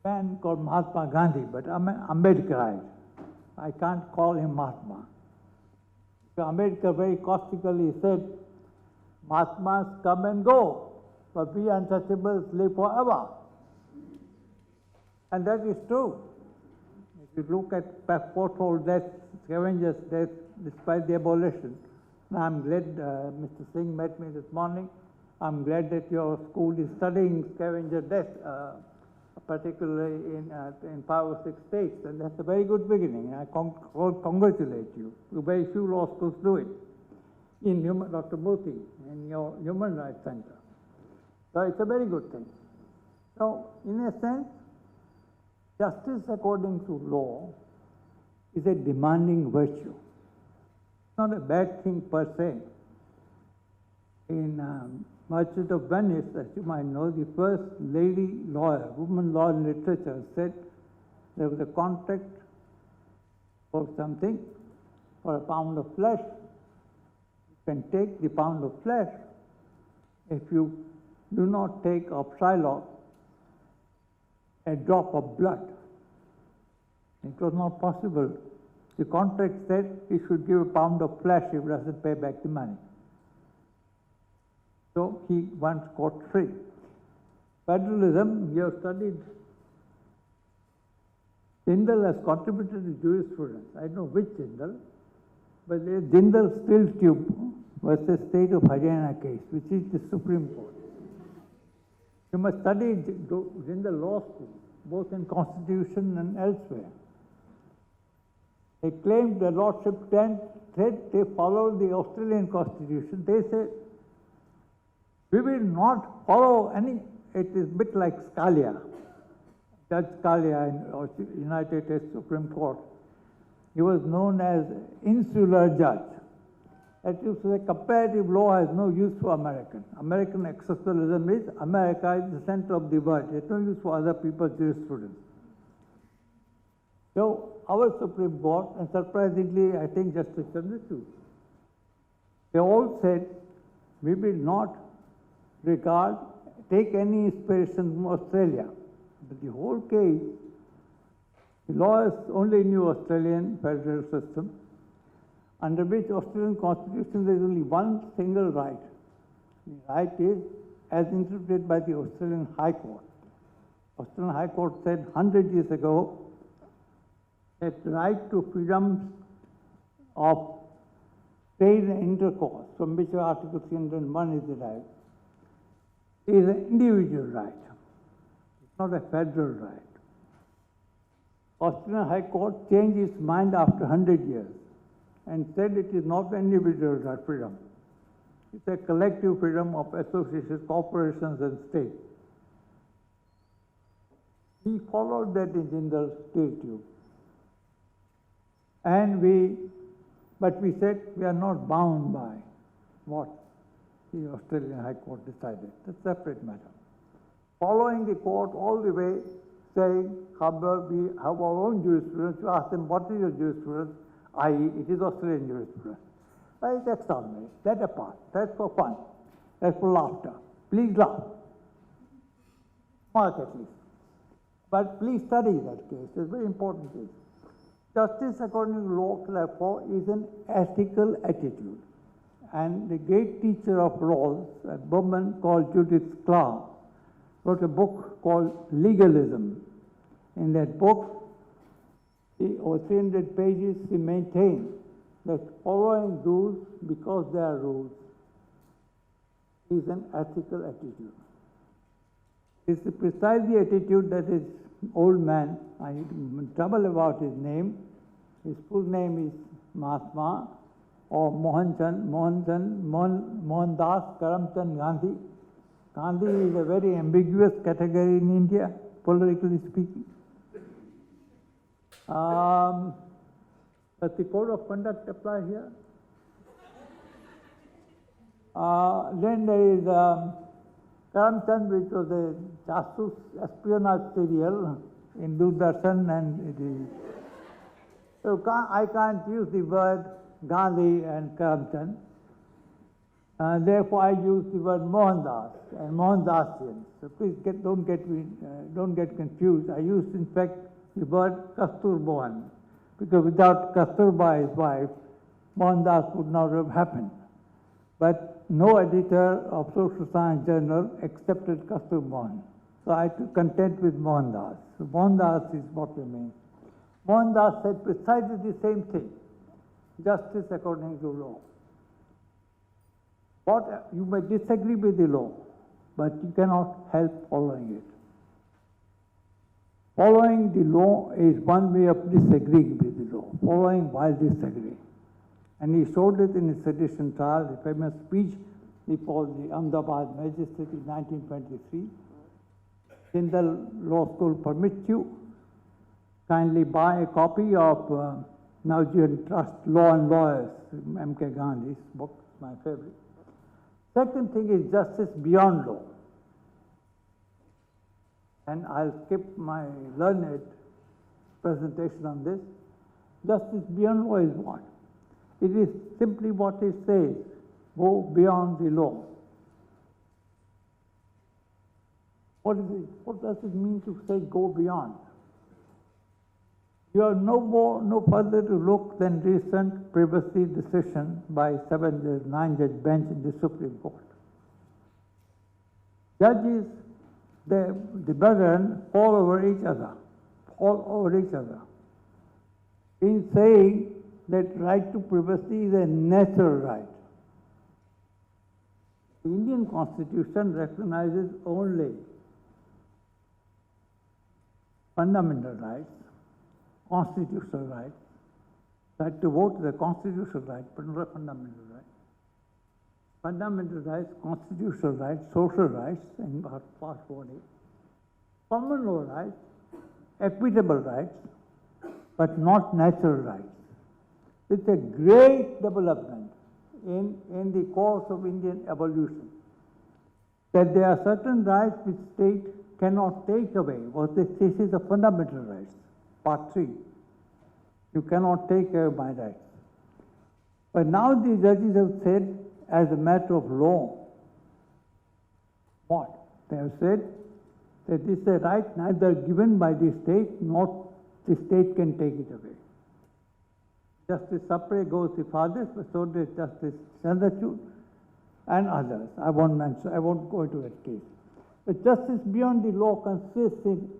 A man called Mahatma Gandhi, but I'm an Ambedkarite. I can't call him Mahatma. So Ambedkar very caustically said, Mahatmas come and go, but we untouchables live forever. And that is true. If you look at pothole deaths, scavengers' deaths, despite the abolition, I'm glad Mr. Singh met me this morning. I'm glad that your school is studying scavenger death, particularly in 5 or 6 states, and that's a very good beginning. I congratulate you. Very few law schools do it. In Dr. Murthy, in your Human Rights Center. So it's a very good thing. So, in a sense, justice according to law is a demanding virtue. It's not a bad thing per se. In Merchant of Venice, as you might know, the first lady lawyer, woman law in literature, said there was a contract for something, for a pound of flesh. You can take the pound of flesh if you do not take of Shylock a drop of blood. It was not possible. The contract said he should give a pound of flesh if he doesn't pay back the money. So he once got free. Federalism, you have studied. Jindal has contributed to jurisprudence. I don't know which Jindal, but the Jindal Steel Tube versus State of Haryana case, which is the Supreme Court. You must study Jindal Law School, both in Constitution and elsewhere. They claimed the Lordship said they followed the Australian Constitution. They said, we will not follow any, it is a bit like Scalia, Judge Scalia in United States Supreme Court. He was known as insular judge. That is to say, comparative law has no use for American. American exceptionalism is America is the center of the world. It has no use for other people's jurisprudence. So, our Supreme Court, and surprisingly, I think Justice Chandrachud, they all said, we will not take any inspiration from Australia. But the whole case, the lawyers only knew Australian federal system, under which Australian Constitution there is only one single right. The right is as interpreted by the Australian High Court. Australian High Court said 100 years ago that the right to freedom of trade and intercourse, from which Article 301 is derived, is an individual right. It's not a federal right. Australian High Court changed its mind after 100 years and said it is not an individual right freedom. It's a collective freedom of associations, corporations, and states. We followed that in Jindal Steel Tube. But we said we are not bound by what the Australian High Court decided. That's a separate matter. Following the court all the way, saying, however, we have our own jurisprudence, you ask them, what is your jurisprudence? I.e., it is Australian jurisprudence. It's extraordinary. That apart. That's for fun. That's for laughter. Please laugh. Mark at least. But please study that case. It's a very important case. Justice according to law, therefore, is an ethical attitude. And the great teacher of laws, a woman called Judith Clark, wrote a book called Legalism. In that book, over 300 pages, she maintained that following rules because they are rules is an ethical attitude. It's precisely the attitude that this old man, I am in trouble about his name. His full name is Mahatma, or Mohandas Karamchand Gandhi. Gandhi is a very ambiguous category in India, politically speaking. Does the code of conduct apply here? Then there is Karamchand, which was a jasus espionage serial in Doordarshan, and it is. So I can't use the word Gandhi and Karamchand. Therefore, I use the word Mohandas and Mohandasian. So please don't get confused. I used, in fact, the word Kasturba, because without Kasturba, his wife, Mohandas would not have happened. But no editor of Social Science Journal accepted Kasturba. So I took content with Mohandas. So Mohandas is what we mean. Mohandas said precisely the same thing, justice according to law. You may disagree with the law, but you cannot help following it. Following the law is one way of disagreeing with the law, following while disagreeing. And he showed it in his sedition trial, the famous speech before the Ahmedabad magistrate in 1923. Jindal Law School permits you. Kindly buy a copy of Navjivan Trust Law and Lawyers, M.K. Gandhi's book, my favorite. Second thing is justice beyond law. And I'll skip my learned presentation on this. Justice beyond law is what? It is simply what it says, go beyond the law. What is it? What does it mean to say go beyond? You are no further to look than recent privacy decision by 9-judge bench in the Supreme Court. Judges, the brethren fall over each other in saying that right to privacy is a natural right. The Indian Constitution recognizes only fundamental rights, constitutional rights. Right to vote is a constitutional right, but not a fundamental right. Fundamental rights, constitutional rights, social rights in part 40. Common law rights, equitable rights, but not natural rights. It's a great development in the course of Indian evolution, that there are certain rights which state cannot take away. What this is the fundamental rights. Part 3. You cannot take away my rights. But now the judges have said, as a matter of law, what? They have said that this is a right neither given by the state, nor the state can take it away. Justice Sapre goes the farthest, but so did Justice Chandrachud and others. I won't go into that case. But justice beyond the law consists in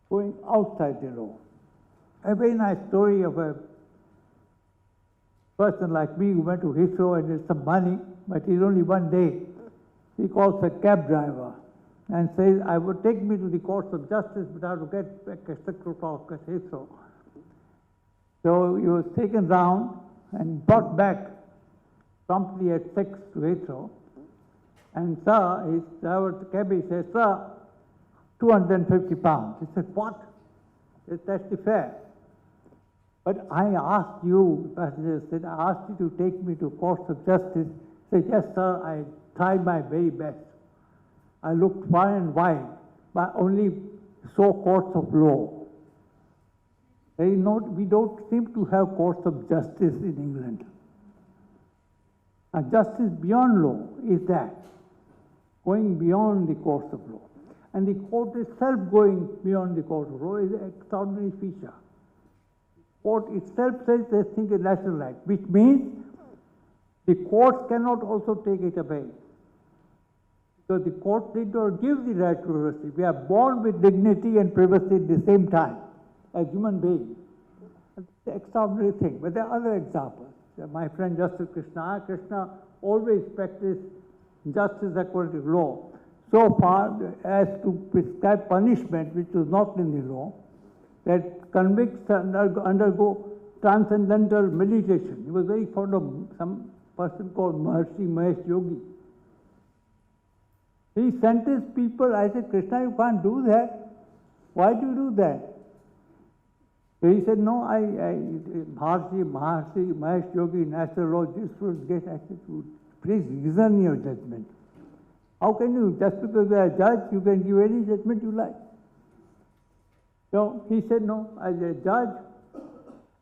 going outside the law. A very nice story of a person like me who went to Heathrow and had some money, but it's only one day. He calls a cab driver and says, I would take me to the courts of justice, but I have to get back at 6 o'clock at Heathrow. So he was taken round and brought back promptly at 6 to Heathrow. And sir, his driver, the cabby says, sir, 250 pounds. He said, what? That's the fare. But I asked you, the passenger said, I asked you to take me to courts of justice. He said, yes, sir, I tried my very best. I looked far and wide, but only saw courts of law. We don't seem to have courts of justice in England. Now, justice beyond law is that, going beyond the courts of law. And the court itself going beyond the court of law is an extraordinary feature. Court itself says they think a natural right, which means the courts cannot also take it away. Because the court did not give the right to privacy. We are born with dignity and privacy at the same time as human beings. It's an extraordinary thing. But there are other examples. My friend Justice Krishna always practiced justice according to law, so far as to prescribe punishment which was not in the law. that convicts undergo transcendental meditation. He was very fond of some person called Maharishi Mahesh Yogi. He sentenced people. I said, Krishna, you can't do that. Why do you do that? He said, no, Maharishi Mahesh Yogi, natural law, jurisprudence, get access to. Please reason your judgment. How can you, just because you are a judge, you can give any judgment you like? So he said, no, as a judge,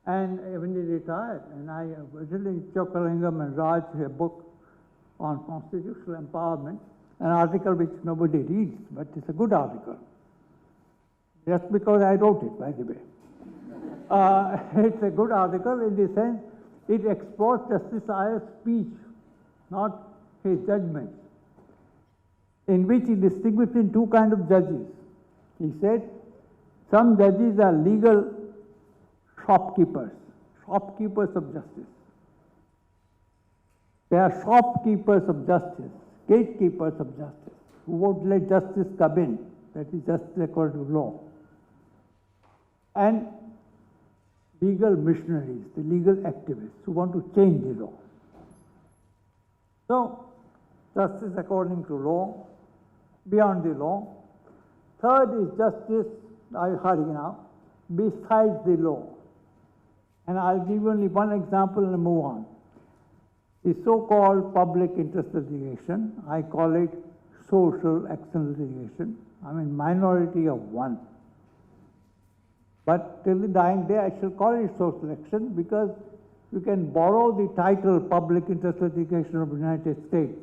and when he retired, and I originally Chokalingam and Raj, a book on constitutional empowerment, an article which nobody reads, but it's a good article. Just because I wrote it, by the way. It's a good article in the sense it explores Justice Iyer's speech, not his judgments, in which he distinguished in two kinds of judges. He said, some judges are legal shopkeepers of justice. They are shopkeepers of justice, gatekeepers of justice, who won't let justice come in, that is justice according to law. And legal missionaries, the legal activists who want to change the law. So, justice according to law, beyond the law. Third is justice, I hurry now, besides the law. And I'll give you only one example and move on. The so-called public interest litigation, I call it social action litigation. I'm in minority of one. But till the dying day, I shall call it social action because you can borrow the title public interest litigation of the United States,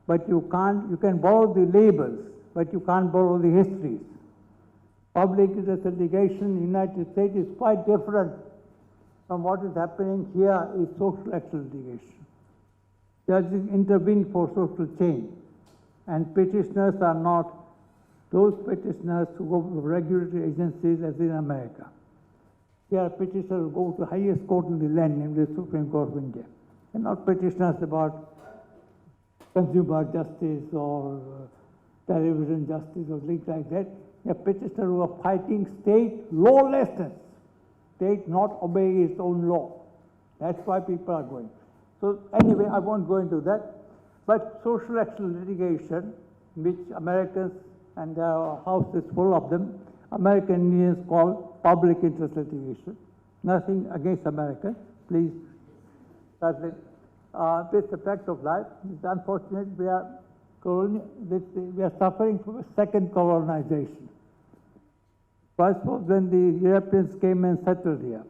but you can borrow the labels, but you can't borrow the histories. Public interest litigation in the United States is quite different from what is happening here is social action litigation. Judges intervene for social change, and petitioners are not those petitioners who go to regulatory agencies as in America. Here, petitioners go to the highest court in the land, namely the Supreme Court of India. They're not petitioners about consumer justice or television justice or things like that. They're petitioners who are fighting state lawlessness, state not obeying its own law. That's why people are going. So anyway, I won't go into that. But social action litigation, which Americans, and there are houses full of them, American Indians call public interest litigation. Nothing against America, please. That's it. It's a fact of life. It's unfortunate we are suffering from a second colonization. First was when the Europeans came and settled here.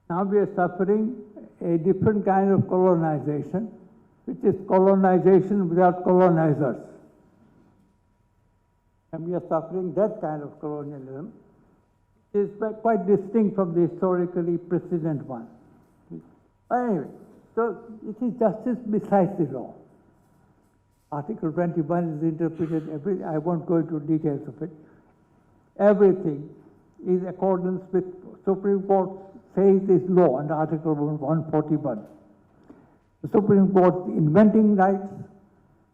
Now we are suffering a different kind of colonization, which is colonization without colonizers. And we are suffering that kind of colonialism. It is quite distinct from the historically precedent one. Anyway, so it is justice besides the law. Article 21 is interpreted, I won't go into details of it. Everything is accordance with Supreme Court says is law under Article 141. The Supreme Court inventing rights,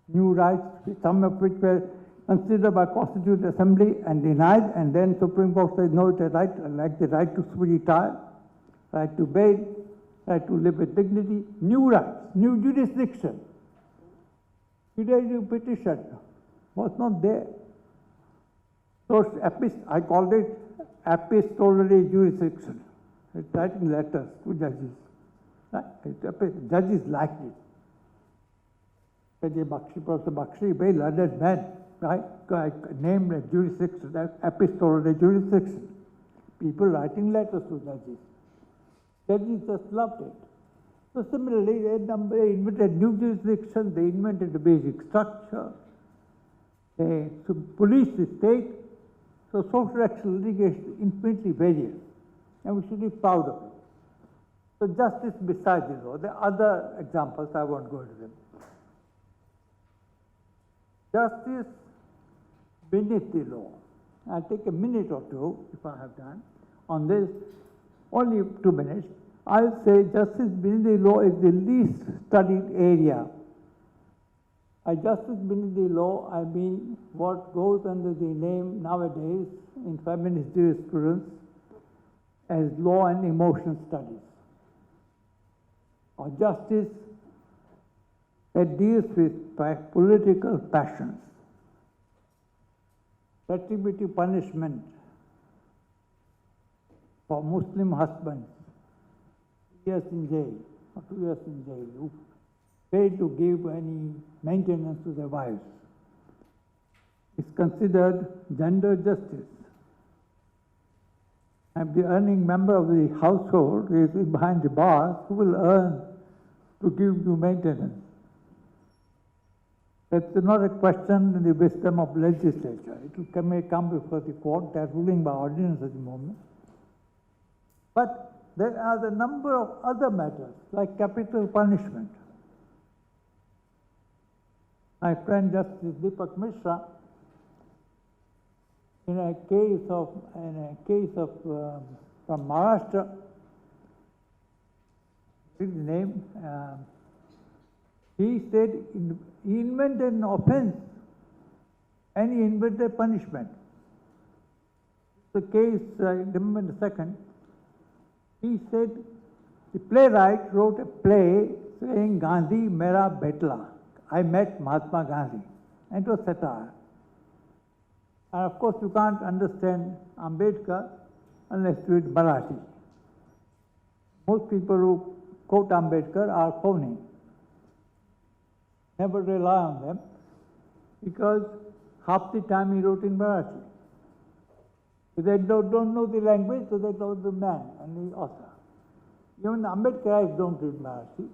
new rights, some of which were considered by Constituent Assembly and denied, and then Supreme Court says no, it's a right, like the right to retire, right to bail, right to live with dignity, new rights, new jurisdiction. Judicial petition was not there. So I called it epistolary jurisdiction. It's writing letters to judges. Judges liked it. Professor Bakshi, very learned man, right? Named a jurisdiction, epistolary jurisdiction. People writing letters to judges. Judges just loved it. So similarly, they invented new jurisdiction, they invented the basic structure, they police the state. So social action litigation is infinitely various, and we should be proud of it. So justice besides the law. There are other examples, I won't go into them. Justice beneath the law. I'll take a minute or two, if I have done, on this, only 2 minutes. I'll say justice beneath the law is the least studied area. By justice beneath the law, I mean what goes under the name nowadays in feminist jurisprudence as law and emotion studies, or justice that deals with political passions, retributive punishment for Muslim husbands, 3 years in jail or 2 years in jail, who failed to give any maintenance to their wives, is considered gender justice. And the earning member of the household is behind the bars who will earn to give you maintenance. That's not a question in the wisdom of legislature. It may come before the court. They are ruling by ordinance at the moment. But there are the number of other matters, like capital punishment. My friend Justice Deepak Mishra, in a case from Maharashtra, his name, he said he invented an offense and he invented punishment. The case, I remember the second, he said the playwright wrote a play saying Gandhi Mera Betla. I met Mahatma Gandhi. And it was satire. And of course you can't understand Ambedkar unless you read Marathi. Most people who quote Ambedkar are phony. Never rely on them because half the time he wrote in Marathi. They don't know the language, so they know the man and the author. Even the Ambedkarites don't read Marathi.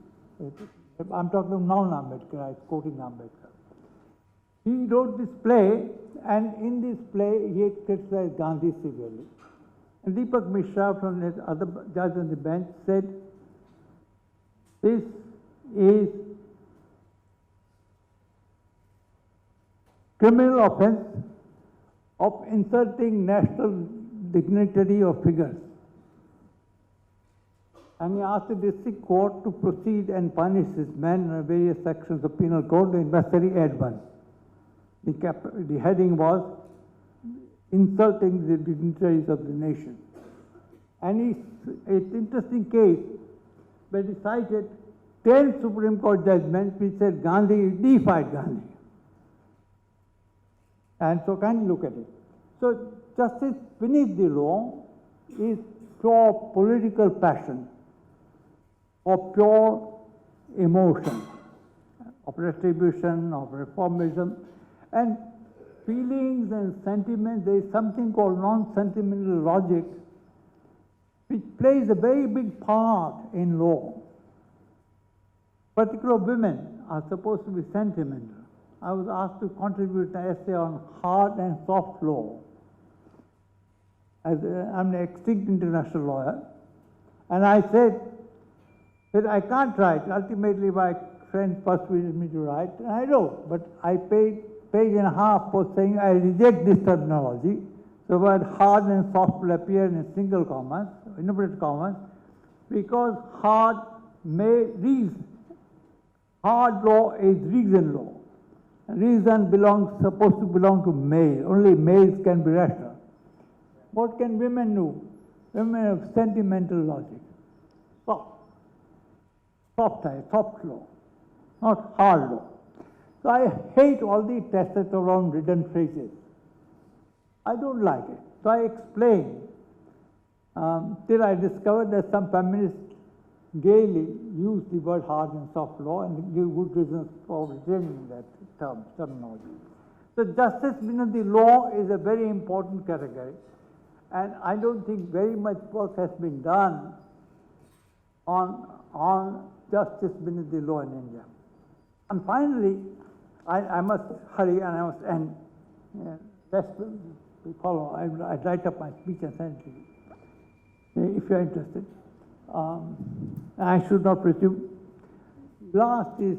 I'm talking of non-Ambedkarites, quoting Ambedkar. He wrote this play, and in this play he had criticized Gandhi severely. And Deepak Mishra, from the other judge on the bench, said, this is criminal offense of insulting national dignitary or figures. And he asked the district court to proceed and punish this man in various sections of penal code. They must add one. The heading was insulting the dignitaries of the nation. And it's an interesting case, but he cited 10 Supreme Court judgments which said Gandhi deified Gandhi. And so kindly look at it. So justice beneath the law is pure political passion or pure emotion of retribution, of reformism, and feelings and sentiments. There is something called non-sentimental logic which plays a very big part in law. Particularly women are supposed to be sentimental. I was asked to contribute an essay on hard and soft law. I'm an extinct international lawyer, and I said that I can't write. Ultimately, my friends persuaded me to write, and I wrote, but I paid page and a half for saying I reject this terminology. So the word hard and soft will appear in single commas, inverted commas, because hard law is reason law. Reason supposed to belong to male. Only males can be rational. What can women do? Women have sentimental logic. Soft law, not hard law. So I hate all the testosterone ridden phrases. I don't like it. So I explained till I discovered that some feminists gaily use the word hard and soft law and give good reasons for retaining that terminology. So justice beneath the law is a very important category, and I don't think very much work has been done on justice beneath the law in India. And finally, I must hurry and I must end. That's we follow. I'd write up my speech and send it to you, if you're interested. I should not presume. Last is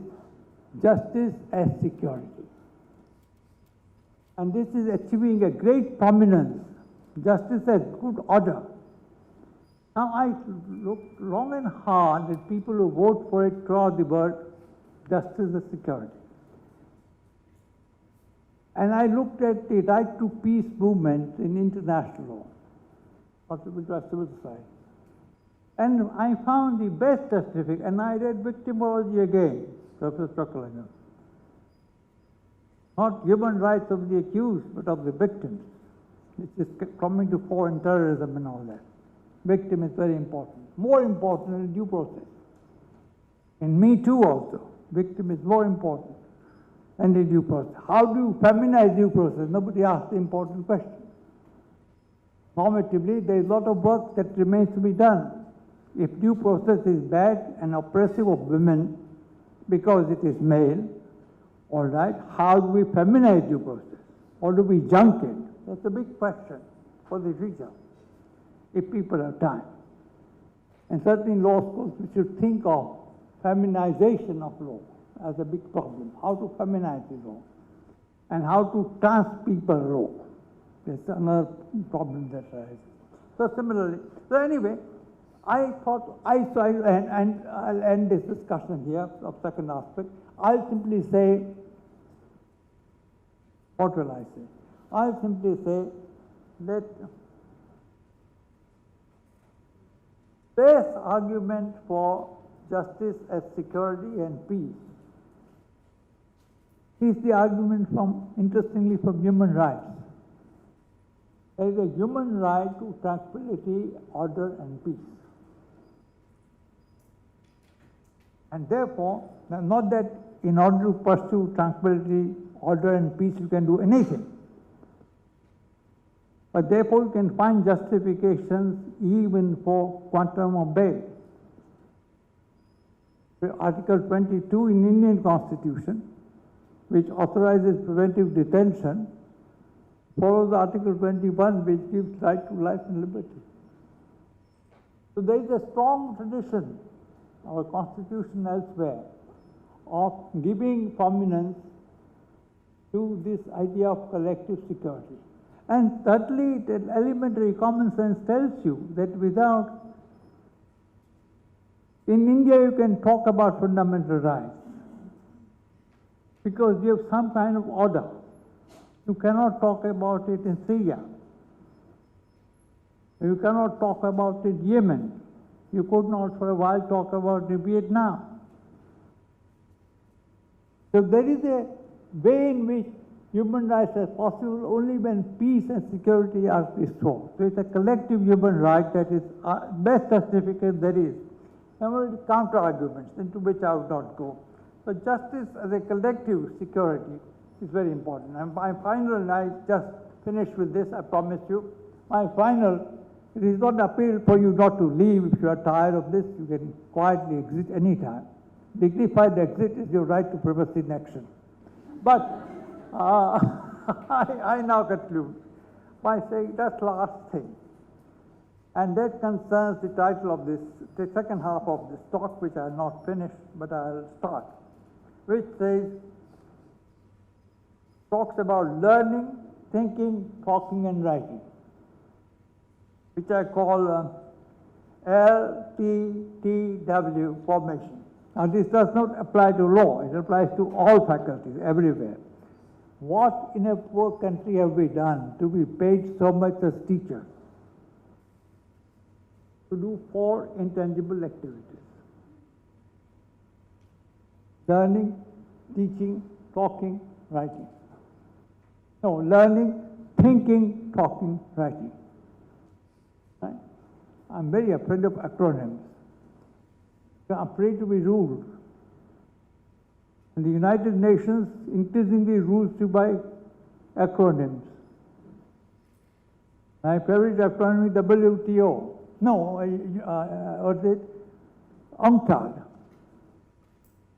justice as security. And this is achieving a great prominence. Justice as good order. Now I look long and hard at people who vote for it throughout the world, justice as security. And I looked at the right to peace movement in international law, which was civil society. And I found the best certificate, and I read victimology again, Professor Chokalanga. Not human rights of the accused, but of the victims, which is coming to fore in terrorism and all that. Victim is very important, more important than due process. In Me Too also, victim is more important than the due process. How do you feminize due process? Nobody asked the important question. Normatively, there is a lot of work that remains to be done. If due process is bad and oppressive of women because it is male, all right, how do we feminize due process? Or do we junk it? That's a big question for the future, if people have time. And certainly in law schools, we should think of feminization of law as a big problem. How to feminize the law and how to trans people law. That's another problem that arises. So similarly, so anyway, I thought, and I'll end this discussion here of second aspect. I'll simply say, what will I say? I'll simply say that best argument for justice as security and peace is the argument interestingly, from human rights. There is a human right to tranquility, order, and peace. And therefore, not that in order to pursue tranquility, order, and peace, you can do anything. But therefore, you can find justifications even for quantum of bail. Article 22 in Indian Constitution, which authorizes preventive detention, follows Article 21, which gives right to life and liberty. So there is a strong tradition, our Constitution elsewhere, of giving prominence to this idea of collective security. And thirdly, that elementary common sense tells you that in India you can talk about fundamental rights because you have some kind of order. You cannot talk about it in Syria. You cannot talk about it in Yemen. You could not for a while talk about it in Vietnam. So there is a way in which human rights are possible only when peace and security are restored. So it's a collective human right that is best certificate there is. There are counter arguments into which I would not go. So justice as a collective security is very important. And my final, and I just finish with this, I promise you, my final, it is not an appeal for you not to leave. If you are tired of this, you can quietly exit anytime. Dignified exit is your right to privacy in action. But I now conclude by saying that last thing. And that concerns the title of this, the second half of this talk, which I have not finished, but I'll start, which talks about learning, thinking, talking, and writing, which I call LTTW formation. Now, this does not apply to law. It applies to all faculties, everywhere. What in a poor country have we done to be paid so much as teachers? To do 4 intangible activities: learning, teaching, talking, writing. No, learning, thinking, talking, writing. Right? I'm very afraid of acronyms. I'm afraid to be ruled. And the United Nations increasingly rules you by acronyms. My favorite acronym is WTO. No, what's it? UNCTAD.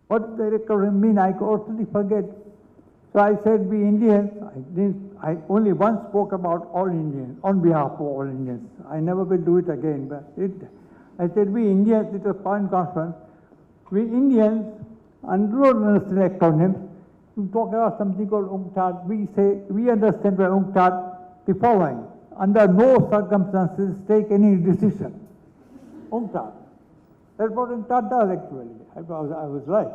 What does the acronym mean? I constantly forget. So I said, we Indians, I only once spoke about all Indians, on behalf of all Indians. I never will do it again, but I said, we Indians, it was a foreign conference, we Indians, and don't understand acronyms, you talk about something called UNCTAD, we understand by UNCTAD the following: under no circumstances take any decision. UNCTAD. That's what UNCTAD does actually. I was right.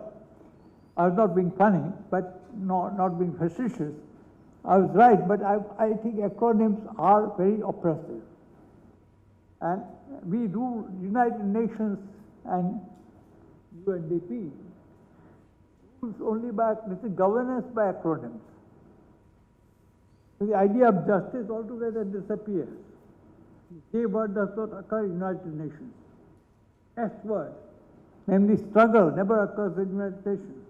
I was not being funny, but not being facetious. I was right, but I think acronyms are very oppressive. And we do United Nations and UNDP rules only by, this is governance by acronyms. So the idea of justice altogether disappears. The J word does not occur in United Nations. S word, namely struggle, never occurs in United Nations.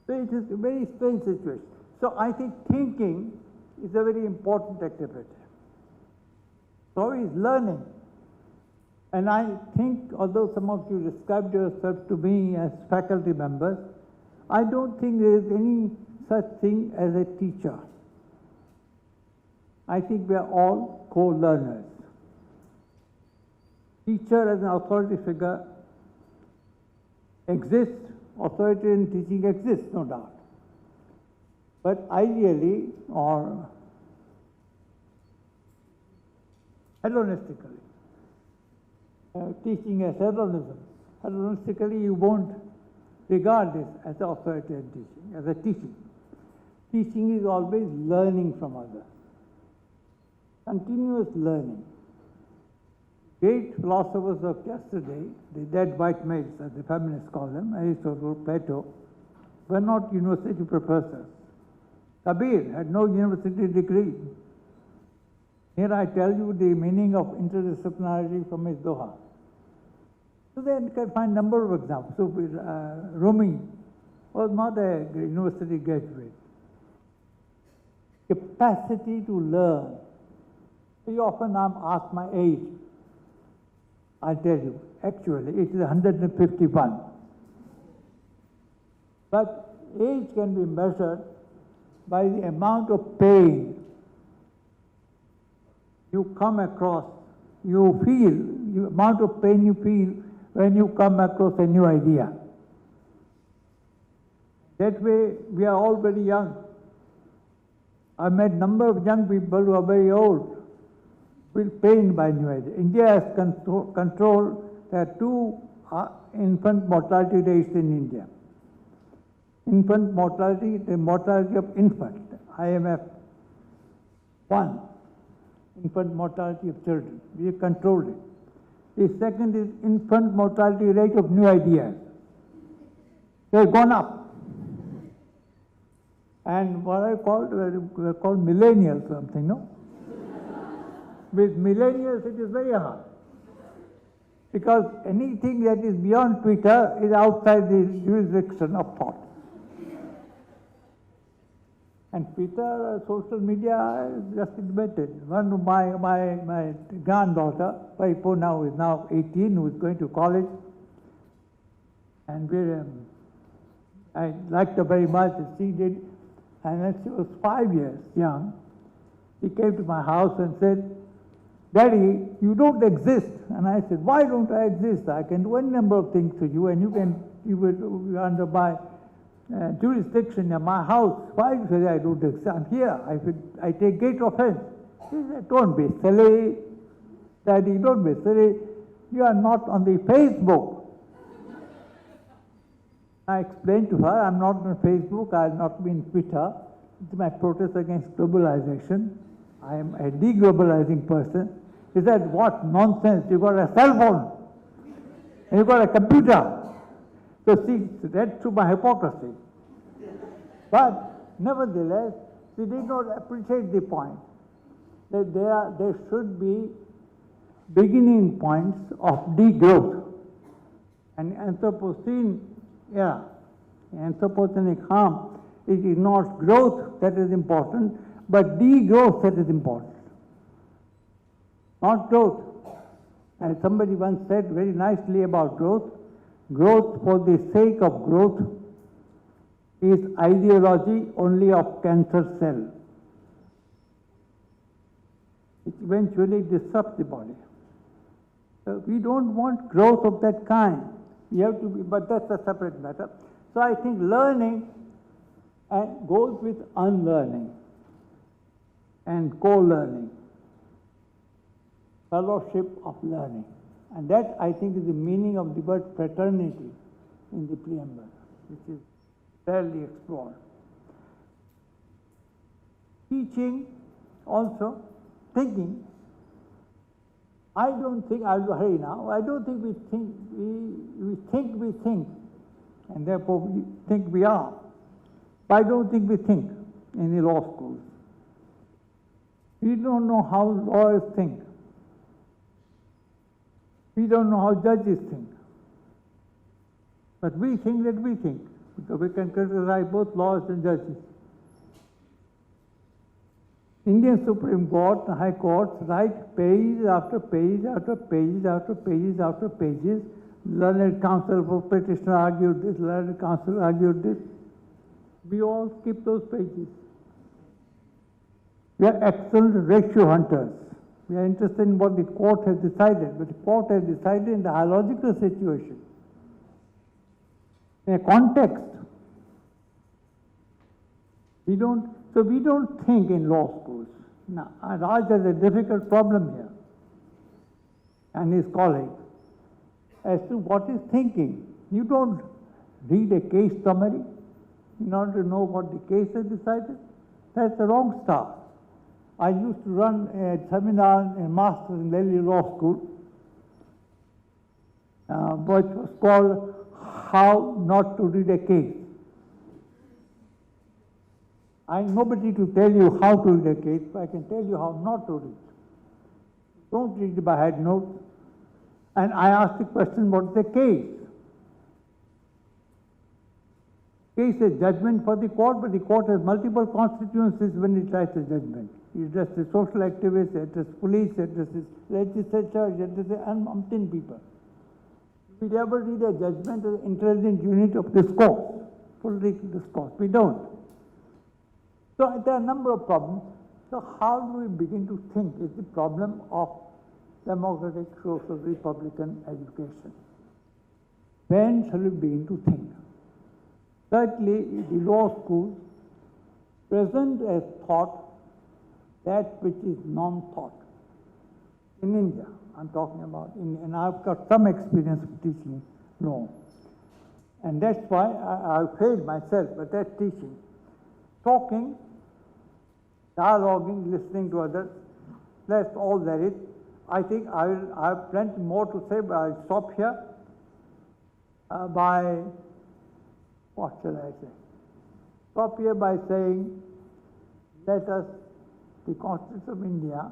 So it is a very strange situation. So I think thinking is a very important activity. So is learning. And I think, although some of you described yourself to me as faculty members, I don't think there is any such thing as a teacher. I think we are all co-learners. Teacher as an authority figure exists, authority in teaching exists, no doubt. But ideally, or hedonistically, teaching as hedonism. Hedonistically, you won't regard this as authority in teaching, as a teaching. Teaching is always learning from others. Continuous learning. Great philosophers of yesterday, the dead white males, as the feminists call them, Aristotle, Plato, were not university professors. Kabir had no university degree. Here I tell you the meaning of interdisciplinarity from his Doha. So then you can find a number of examples. So Rumi was not a university graduate. Capacity to learn. Very often I'm asked my age. I'll tell you, actually it is 151. But age can be measured by the amount of pain you come across, you feel, the amount of pain you feel when you come across a new idea. That way, we are all very young. I met a number of young people who are very old, feel pained by new ideas. India has controlled, there are 2 infant mortality rates in India. Infant mortality, the mortality of infant, IMF, 1. Infant mortality of children. We have controlled it. The second is infant mortality rate of new ideas. They have gone up. And what I called, we're called millennials something, no? With millennials it is very hard. Because anything that is beyond Twitter is outside the jurisdiction of thought. And Twitter, social media, is just invented. One of my granddaughter, Paipona, who is now 18, who is going to college, and I liked her very much, as she did. And when she was 5 years young, she came to my house and said, "Daddy, you don't exist." And I said, "Why don't I exist? I can do any number of things to you, and you will under my jurisdiction in my house. Why you say I don't exist? I'm here." I said, "I take great offense." She said, "Don't be silly, Daddy, don't be silly. You are not on the Facebook." I explained to her, I'm not on Facebook, I have not been Twitter. It's my protest against globalization. I am a deglobalizing person. He said, "What nonsense, you got a cell phone, and you got a computer." So she read through my hypocrisy. But nevertheless, she did not appreciate the point that there should be beginning points of degrowth. And Anthropocene, anthropogenic harm, it is not growth that is important, but degrowth that is important. Not growth. And somebody once said very nicely about growth, growth for the sake of growth is ideology only of cancer cell. It eventually disrupts the body. So we don't want growth of that kind. We have to be, but that's a separate matter. So I think learning goes with unlearning and co-learning, fellowship of learning. And that, I think, is the meaning of the word fraternity in the preamble, which is rarely explored. teaching also, thinking. I don't think, I'll hurry now, I don't think we think, and therefore we think we are. But I don't think we think in the law schools. We don't know how lawyers think. We don't know how judges think. But we think that we think, because we can criticize both lawyers and judges. Indian Supreme Court, High Courts write page after page after page after pages after pages. Learned counsel for petitioner argued this, learned counsel argued this. We all skip those pages. We are excellent ratio hunters. We are interested in what the court has decided, but the court has decided in the biological situation, in a context. We don't think in law schools. Now, Raj has a difficult problem here, and his colleague, as to what is thinking. You don't read a case summary in order to know what the case has decided. That's the wrong start. I used to run a seminar in Masters in Delhi Law School, which was called How Not to Read a Case. I'm nobody to tell you how to read a case, but I can tell you how not to read. Don't read it by head notes. And I asked the question, what is the case? Case is judgment for the court, but the court has multiple constituencies when it writes a judgment. It addresses social activists, it addresses police, it addresses legislature, it addresses umpteen people. We never read a judgment as an intelligent unit of discourse, political discourse. We don't. So there are a number of problems. So how do we begin to think is the problem of democratic, social, republican education. When shall we begin to think? Certainly, the law schools present as thought that which is non-thought. In India, I'm talking about, and I've got some experience of teaching law. And that's why I failed myself, but that's teaching. Talking, dialoguing, listening to others, that's all there is. I think I have plenty more to say, but I'll stop here by, what shall I say? Stop here by saying, let us, the Constitution of India,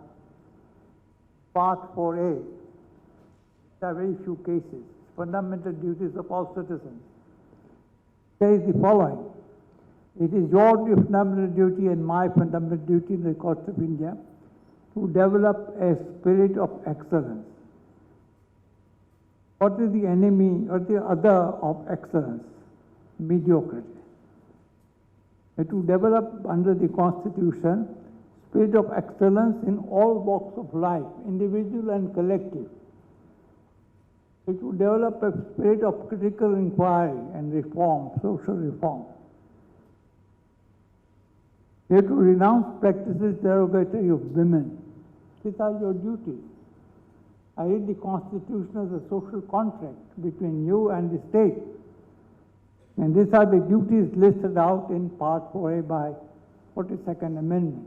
Part 4A, there are very few cases, fundamental duties of all citizens. There is the following. It is your fundamental duty and my fundamental duty in the courts of India to develop a spirit of excellence. What is the enemy or the other of excellence? Mediocrity. And to develop under the Constitution spirit of excellence in all walks of life, individual and collective. It will develop a spirit of critical inquiry and reform, social reform. You have to renounce practices derogatory of women. These are your duties. I read the Constitution as a social contract between you and the state. And these are the duties listed out in Part 4A by 42nd Amendment.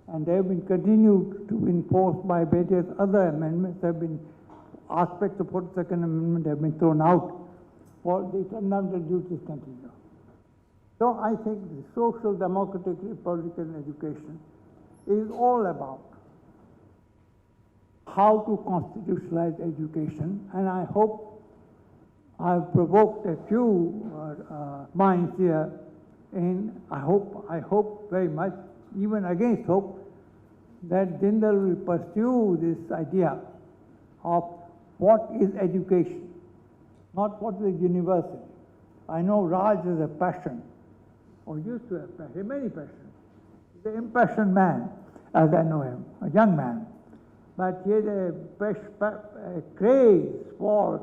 And they have been continued to be enforced by various other amendments. There have been aspects of 42nd Amendment have been thrown out for the fundamental duties continue. So I think the social, democratic, republican education is all about how to constitutionalize education, and I hope I've provoked a few minds here, and I hope very much, even against hope, that Jindal will pursue this idea of what is education, not what is university. I know Raj has a passion, or used to have passion, many passions. He's an impassioned man, as I know him, a young man. But he has a craze for,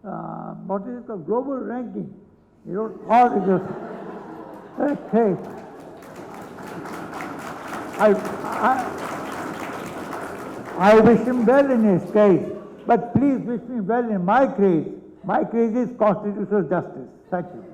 what is it called, global ranking. He wrote articles, a craze. I wish him well in his case, but please wish me well in my craze. My craze is constitutional justice. Thank you.